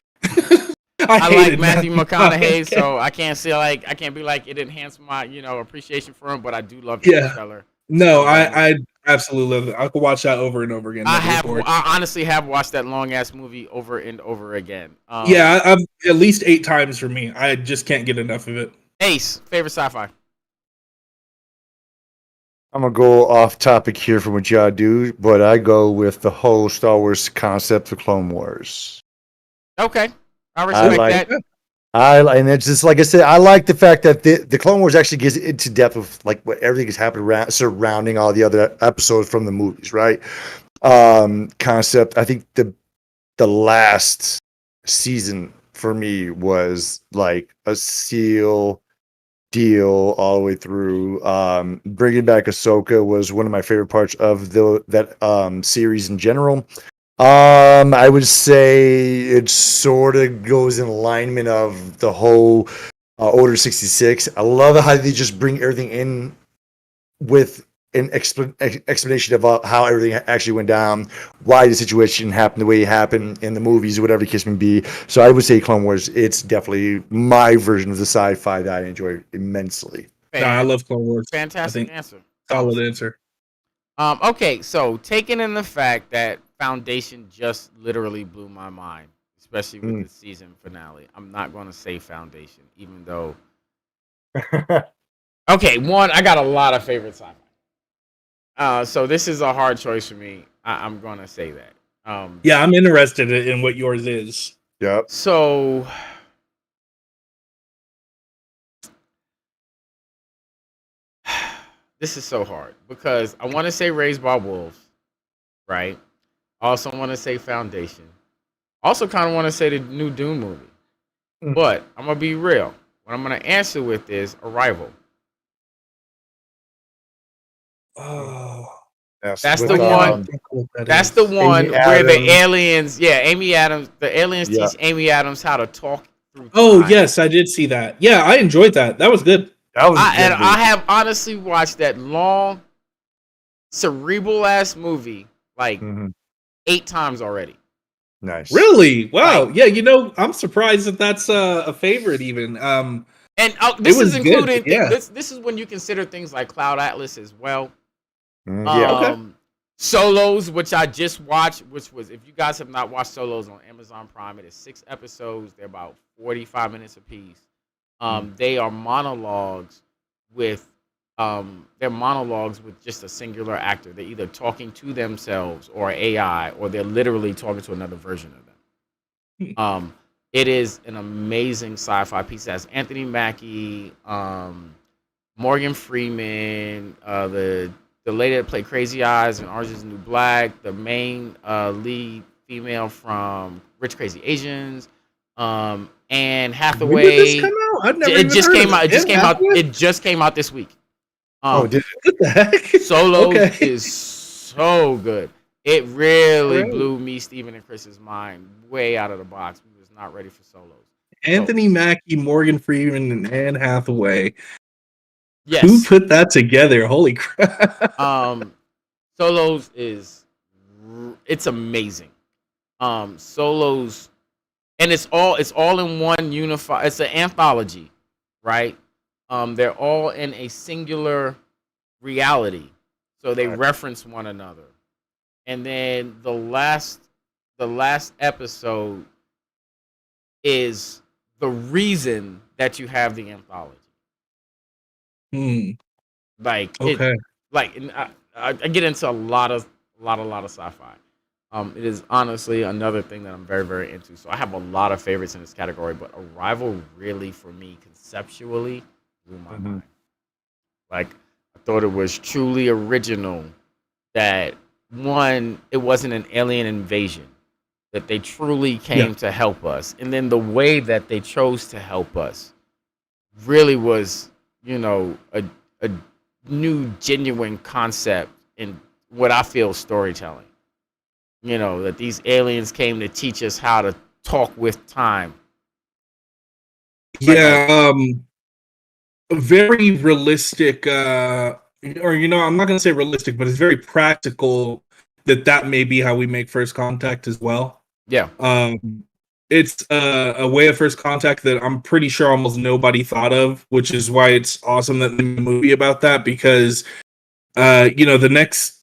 I like Matthew McConaughey, so I can't be like it enhanced my appreciation for him. But I do love Interstellar. No, I absolutely love it. I could watch that over and over again. I honestly have watched that long ass movie over and over again. I've at least 8 times for me. I just can't get enough of it. Ace, favorite sci-fi. I'm gonna go off topic here from what y'all do, but I go with the whole Star Wars concept of Clone Wars. Okay, I respect that. And it's just like I said, I like the fact that the Clone Wars actually gets into depth of like what everything is happening surrounding all the other episodes from the movies, right? Concept. I think the last season for me was like a seal deal all the way through. Bringing back Ahsoka was one of my favorite parts of that series in general. I would say it sort of goes in alignment of the whole Order 66. I love how they just bring everything in with an explanation of how everything actually went down, why the situation happened the way it happened in the movies, whatever the case may be. So I would say Clone Wars, it's definitely my version of the sci-fi that I enjoy immensely. I love Clone Wars. Fantastic answer. Solid answer. Okay, so taking in the fact that Foundation just literally blew my mind, especially with the season finale. I'm not going to say Foundation, even though. Okay, one, I got a lot of favorite sci-fi. So this is a hard choice for me. I'm going to say that. I'm interested in what yours is. Yep. So. This is so hard because I want to say Raised by Wolves, right? I also want to say Foundation. Also kind of want to say the new Doom movie. But I'm going to be real. What I'm going to answer with is Arrival. Oh. That's the one. That's the one where the aliens, Amy Adams, the aliens teach Amy Adams how to talk through time. Oh, yes, I did see that. Yeah, I enjoyed that. That was good. I have honestly watched that long, cerebral ass movie like 8 times already. Nice. Really? Wow. Like, I'm surprised that's a favorite even. This is including this is when you consider things like Cloud Atlas as well. Solos, which I just watched, which was, if you guys have not watched Solos on Amazon Prime, it is 6 episodes. They're about 45 minutes apiece. They are monologues with just a singular actor. They're either talking to themselves or AI, or they're literally talking to another version of them. It is an amazing sci-fi piece. It has Anthony Mackie, Morgan Freeman, the lady that played Crazy Eyes and Orange Is the New Black, the main lead female from Rich Crazy Asians, Anne When did this come Hathaway. out? I've never It even just heard came of out. It it. just Anne came out. Hathaway? It just came out this week. Oh, did What the heck? Solos Okay. is so good. It really Right. blew me, Steven, and Chris's mind way out of the box. We was not ready for Solos. Anthony Mackie, Morgan Freeman, and Anne Hathaway. Yes. Who put that together? Holy crap! Solos it's amazing. Solos, and it's all in one unified. It's an anthology, right? They're all in a singular reality, so they reference one another. And then the last episode is the reason that you have the anthology. Like Okay. and I get into a lot of sci-fi. It is honestly another thing that I'm very, very into. So I have a lot of favorites in this category, but Arrival really, for me, conceptually, blew my mind. Like, I thought it was truly original that, one, it wasn't an alien invasion, that they truly came to help us. And then the way that they chose to help us really was, a new, genuine concept in what I feel storytelling. That these aliens came to teach us how to talk with time. Yeah, very realistic, or I'm not gonna say realistic, but it's very practical that may be how we make first contact as well. Yeah. It's a way of first contact that I'm pretty sure almost nobody thought of, which is why it's awesome that the movie about that, because the next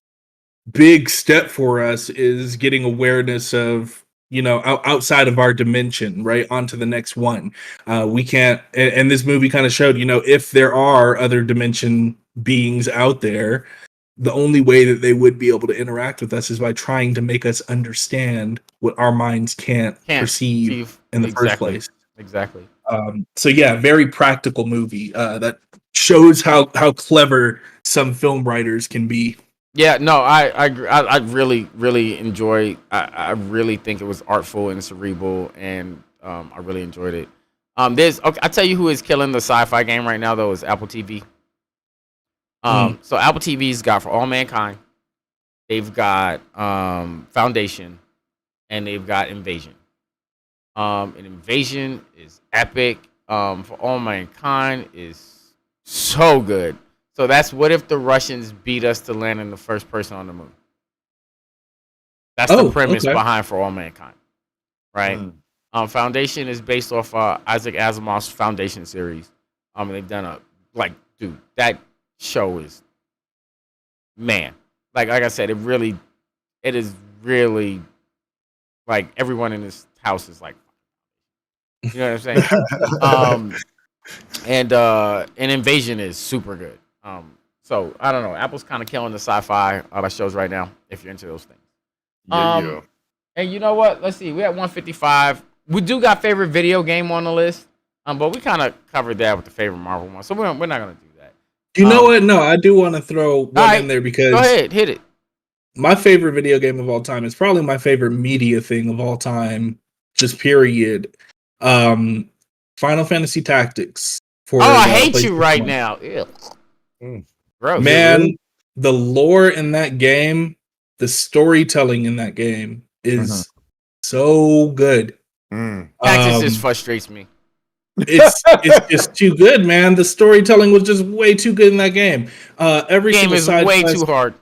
big step for us is getting awareness of outside of our dimension, right, onto the next one. We can't, and this movie kind of showed, if there are other dimension beings out there, the only way that they would be able to interact with us is by trying to make us understand what our minds can't perceive in the first place. Exactly. So yeah, very practical movie that shows how clever some film writers can be. Yeah, no, I agree. I really, really enjoy. I really think it was artful and cerebral, and I really enjoyed it. I tell you who is killing the sci-fi game right now though is Apple TV. So Apple TV's got For All Mankind, they've got Foundation, and they've got Invasion. And Invasion is epic. For All Mankind is so good. So that's what if the Russians beat us to landing the first person on the moon. That's the premise behind For All Mankind, right? Foundation is based off Isaac Asimov's Foundation series. They've done dude, that show is, man, like I said, it is really like everyone in this house is like, you know what I'm saying? And Invasion is super good. So I don't know. Apple's kind of killing the sci-fi shows right now. If you're into those things. Yeah. And you know what? Let's see. We at 155. We do got favorite video game on the list. But we kind of covered that with the favorite Marvel one, so we're not gonna do that. You know what? No, I do want to throw one in there because go ahead, hit it. My favorite video game of all time is probably my favorite media thing of all time, just period. Final Fantasy Tactics. I hate you right now. Ew. Gross. Man, the lore in that game, the storytelling in that game is so good. Tactics just frustrates me. It's just too good, man. The storytelling was just way too good in that game. Every game is way too hard.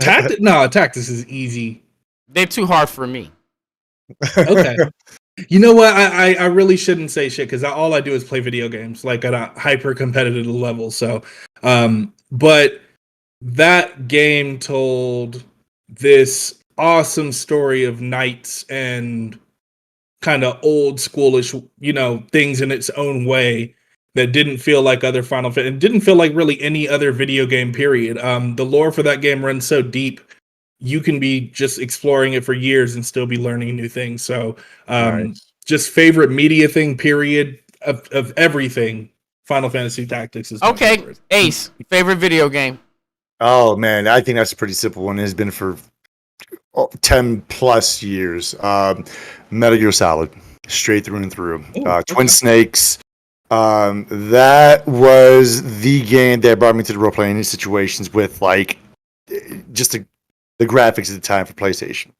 Tactics is easy. They're too hard for me. Okay. You know what? I really shouldn't say shit because all I do is play video games, like at a hyper competitive level. So, but that game told this awesome story of knights and kind of old schoolish, things in its own way that didn't feel like other Final Fantasy. It didn't feel like really any other video game. Period. The lore for that game runs so deep you can be just exploring it for years and still be learning new things. So, Nice. just favorite media thing, period, of everything. Final Fantasy Tactics is my Okay, favorite. Ace, favorite video game. Oh man, I think that's a pretty simple one. It has been for 10 plus years. Metal Gear Solid, straight through and through. Ooh, Twin okay. Snakes. That was the game that brought me to the role playing situations with like just the graphics at the time for PlayStation.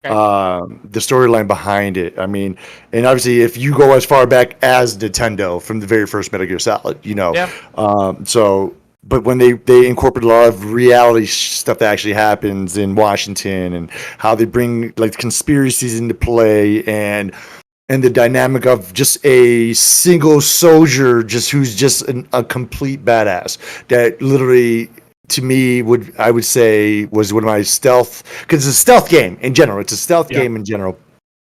Okay. The storyline behind it. I mean, and obviously, if you go as far back as Nintendo from the very first Metal Gear Solid, Yeah. But when they incorporate a lot of reality stuff that actually happens in Washington and how they bring like conspiracies into play and the dynamic of just a single soldier who's just a complete badass that literally to me I would say was one of my stealth, because it's a stealth game in general. It's a stealth game in general.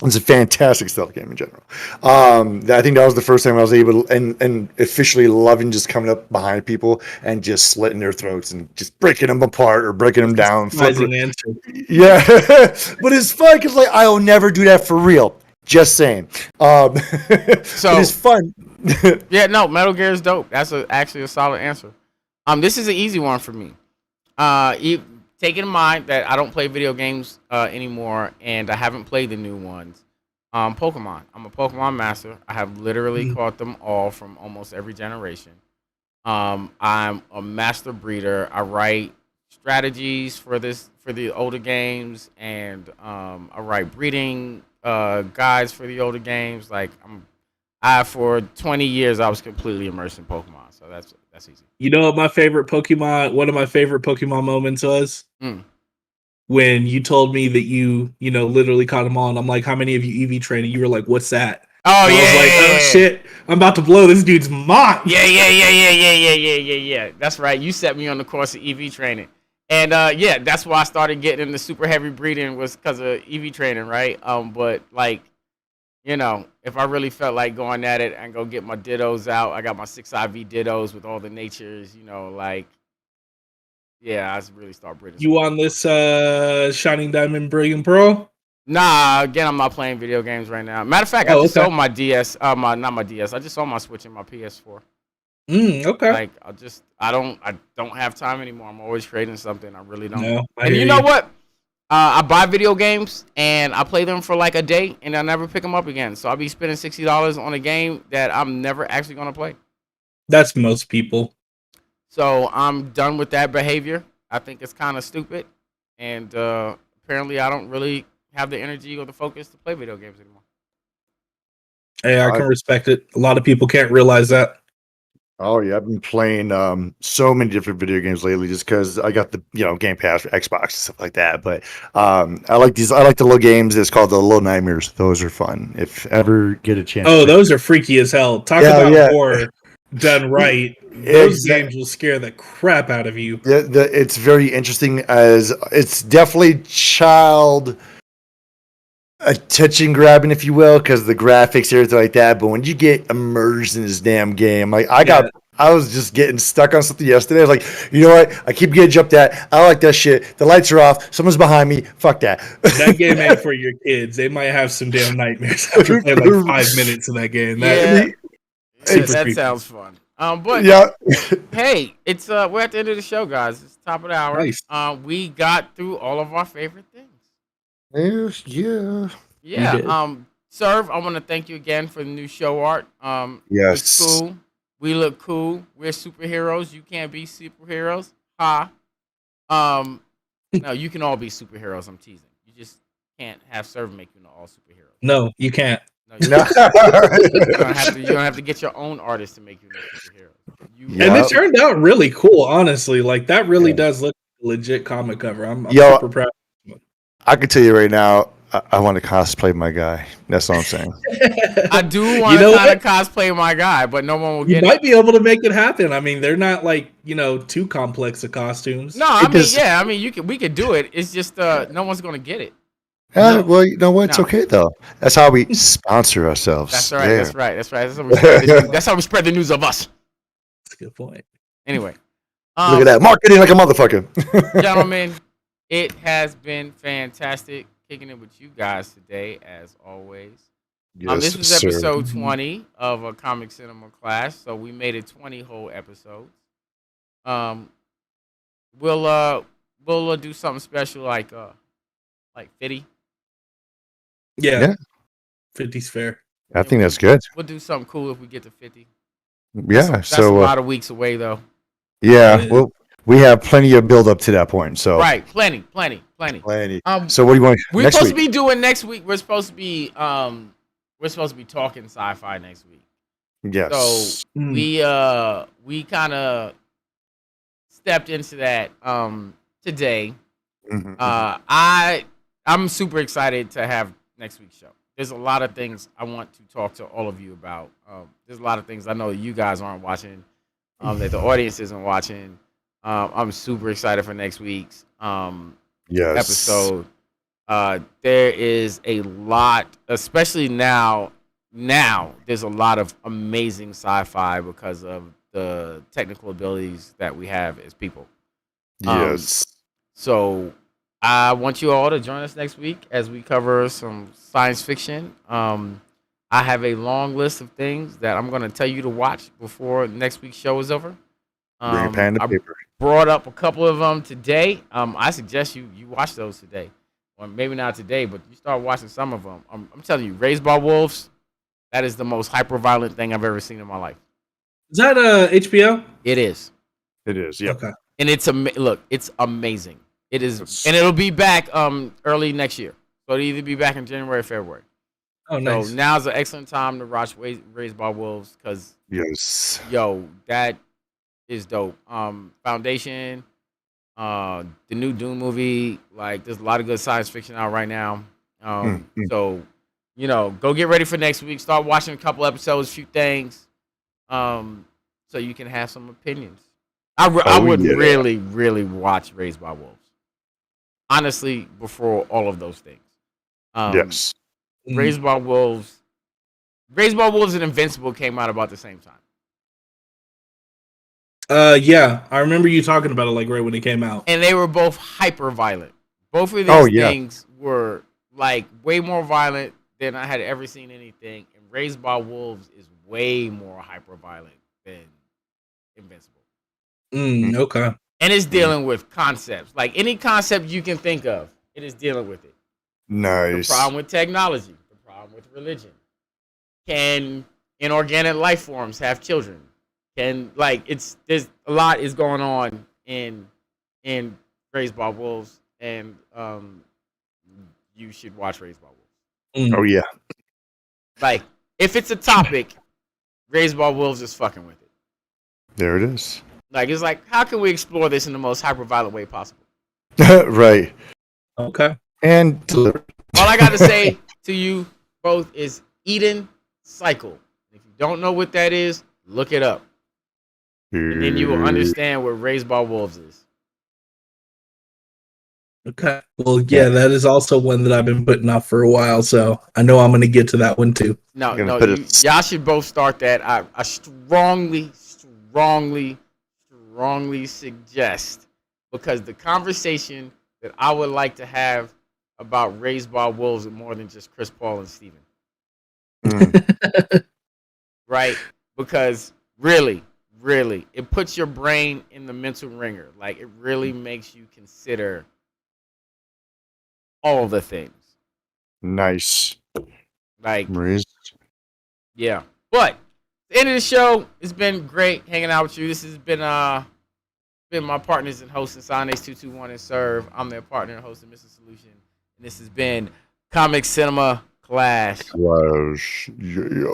It's a fantastic stealth game in general. I think that was the first time I was able to, and officially loving just coming up behind people and just slitting their throats and just breaking them apart or breaking them down. Yeah, but it's fun because like I'll never do that for real. Just saying. But it's fun. Yeah, no, Metal Gear is dope. That's actually a solid answer. This is an easy one for me. Taking in mind that I don't play video games anymore, and I haven't played the new ones. Pokemon. I'm a Pokemon master. I have literally caught them all from almost every generation. I'm a master breeder. I write strategies for the older games, and I write breeding guides for the older games. Like for 20 years I was completely immersed in Pokemon, so that's easy. You know what my favorite Pokemon? One of my favorite Pokemon moments was when you told me that you literally caught them all, and I'm like, "How many of you EV trained?" You were like, "What's that?" Oh, and yeah, I was like, "Oh shit, I'm about to blow this dude's mind." Yeah. That's right. You set me on the course of EV training. And that's why I started getting into super heavy breeding, was because of EV training, right? But like, if I really felt like going at it and go get my Dittos out, I got my 6IV Dittos with all the natures, I really start breeding. You on this Shining Diamond Brilliant Pearl? Nah, again, I'm not playing video games right now. Matter of fact, I just sold my DS. Not my DS. I just sold my Switch and my PS4. Okay. Like I don't have time anymore. I'm always creating something. I really don't. No, and you know what? I buy video games and I play them for like a day and I never pick them up again. So I'll be spending $60 on a game that I'm never actually gonna play. That's most people. So I'm done with that behavior. I think it's kind of stupid, and apparently I don't really have the energy or the focus to play video games anymore. Hey, I can respect it. A lot of people can't realize that. Oh yeah, I've been playing so many different video games lately just because I got the Game Pass for Xbox and stuff like that. But I like the little games. It's called the Little Nightmares. Those are fun. If ever get a chance. Oh, those are freaky as hell. Talk about horror done right. Those games will scare the crap out of you. It's very interesting, as it's definitely child attention grabbing, if you will, because the graphics, everything like that. But when you get immersed in this damn game, like I was just getting stuck on something yesterday. I was like, you know what? I keep getting jumped at. I don't like that shit. The lights are off. Someone's behind me. Fuck that. That game ain't for your kids. They might have some damn nightmares after playing like 5 minutes of that game. That sounds fun. But hey, it's we're at the end of the show, guys. It's top of the hour. Nice. We got through all of our favorite things. Yeah. Serve, I want to thank you again for the new show art. Yes. It's cool. We look cool. We're superheroes. You can't be superheroes. Ha. No, you can all be superheroes. I'm teasing. You just can't have Serve make you all superheroes. No, you can't. No, you don't have to get your own artist to make you superheroes. And it turned out really cool, honestly. Like that really does look like a legit comic cover. I'm super proud. I can tell you right now, I want to cosplay my guy. That's all I'm saying. I do want to kind of cosplay my guy, but no one will get it. You might be able to make it happen. I mean, they're not like, too complex of costumes. No, we could do it. It's just no one's going to get it. Well, you know what? It's okay though. That's how we sponsor ourselves. That's right. There. That's right. That's how we spread the news of us. That's a good point. Anyway, look at that marketing like a motherfucker, gentlemen. It has been fantastic kicking it with you guys today, as always. Yes, This was sir. episode Mhm. 20 of a comic cinema class, so we made it 20 whole episodes. Um, we'll do something special like 50. Yeah, Yeah, 50's fair. I Yeah, think that's good. we'll do something cool if we get to 50. Yeah. That's a So lot of weeks away though. yeah, Yeah. well, we have plenty of build up to that point. So Right, plenty. plenty. Um, So what do you want we're next supposed to week? be doing next week. We're supposed to be talking sci-fi next week. So Yes. Mm. we kind of stepped into that today. Mhm. I'm super excited to have next week's show. There's a lot of things I want to talk to all of you about. There's a lot of things I know you guys aren't watching, that the audience isn't watching. I'm super excited for next week's Yes. episode. There is a lot, especially now. Now there's a lot of amazing sci-fi because of the technical abilities that we have as people. Yes. So I want you all to join us next week as we cover some science fiction. I have a long list of things that I'm going to tell you to watch before next week's show is over. Bring a pen and I paper. brought up a couple of them today. I suggest you watch those today, or maybe not today, but you start watching some of them. I'm telling you, Raised by Wolves. That is the most hyper violent thing I've ever seen in my life. Is that HBO? It is. It is. Yep. Okay. And look, it's amazing. It is, It's- and it'll be back early next year. So it'll either be back in January or February. Oh, nice. So now's an excellent time to watch Raised by Wolves because Yes. yo, that is dope. Foundation, the new Doom movie, like there's a lot of good science fiction out right now. So go get ready for next week. Start watching a couple episodes, few things, so you can have some opinions. I would yeah. really, really watch Raised by Wolves. Honestly, before all of those things. Yes. Mm. Raised by Wolves and Invincible came out about the same time. Yeah, I remember you talking about it like right when it came out. And they were both hyper violent. Both of these Oh, yeah. things were like way more violent than I had ever seen anything. And Raised by Wolves is way more hyper violent than Invincible. Okay. And it's dealing with concepts. Like any concept you can think of, it is dealing with it. The Nice. problem with technology, the problem with religion. Can inorganic life forms have children? There's a lot is going on in Raised by Wolves, and you should watch Raised by Wolves. Mm. Oh yeah. Like if it's a topic, Raised by Wolves is fucking with it. There it is. Like it's like how can we explore this in the most hyper violent way possible? Right. Okay. And delivered. All I got to say to you both is Eden Cycle. If you don't know what that is, look it up. And then you will understand what Raised by Wolves is. Okay. Well, yeah, that is also one that I've been putting off for a while, so I know I'm going to get to that one too. No, Gonna put y'all should both start that. I strongly suggest, because the conversation that I would like to have about Raised by Wolves is more than just Chris Paul and Steven. Right? Because really, it puts your brain in the mental ringer. Like it really makes you consider all the things. Nice. Like, Raised. yeah. But the end of the show, it's been great hanging out with you. This has been my partners in hosting Sonics 221 and Serve. I'm their partner in hosting Mr. Solution. And this has been Comic Cinema Clash. Clash. Yeah.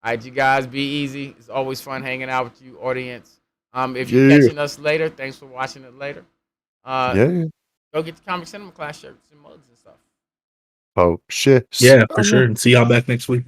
All right, you guys, be easy. It's always fun hanging out with you, audience. If you're Yeah. catching us later, thanks for watching it later. Yeah. Go get the Comic Cinema Class shirts and mugs and stuff. Oh shit. Yeah, for sure. And see y'all back next week.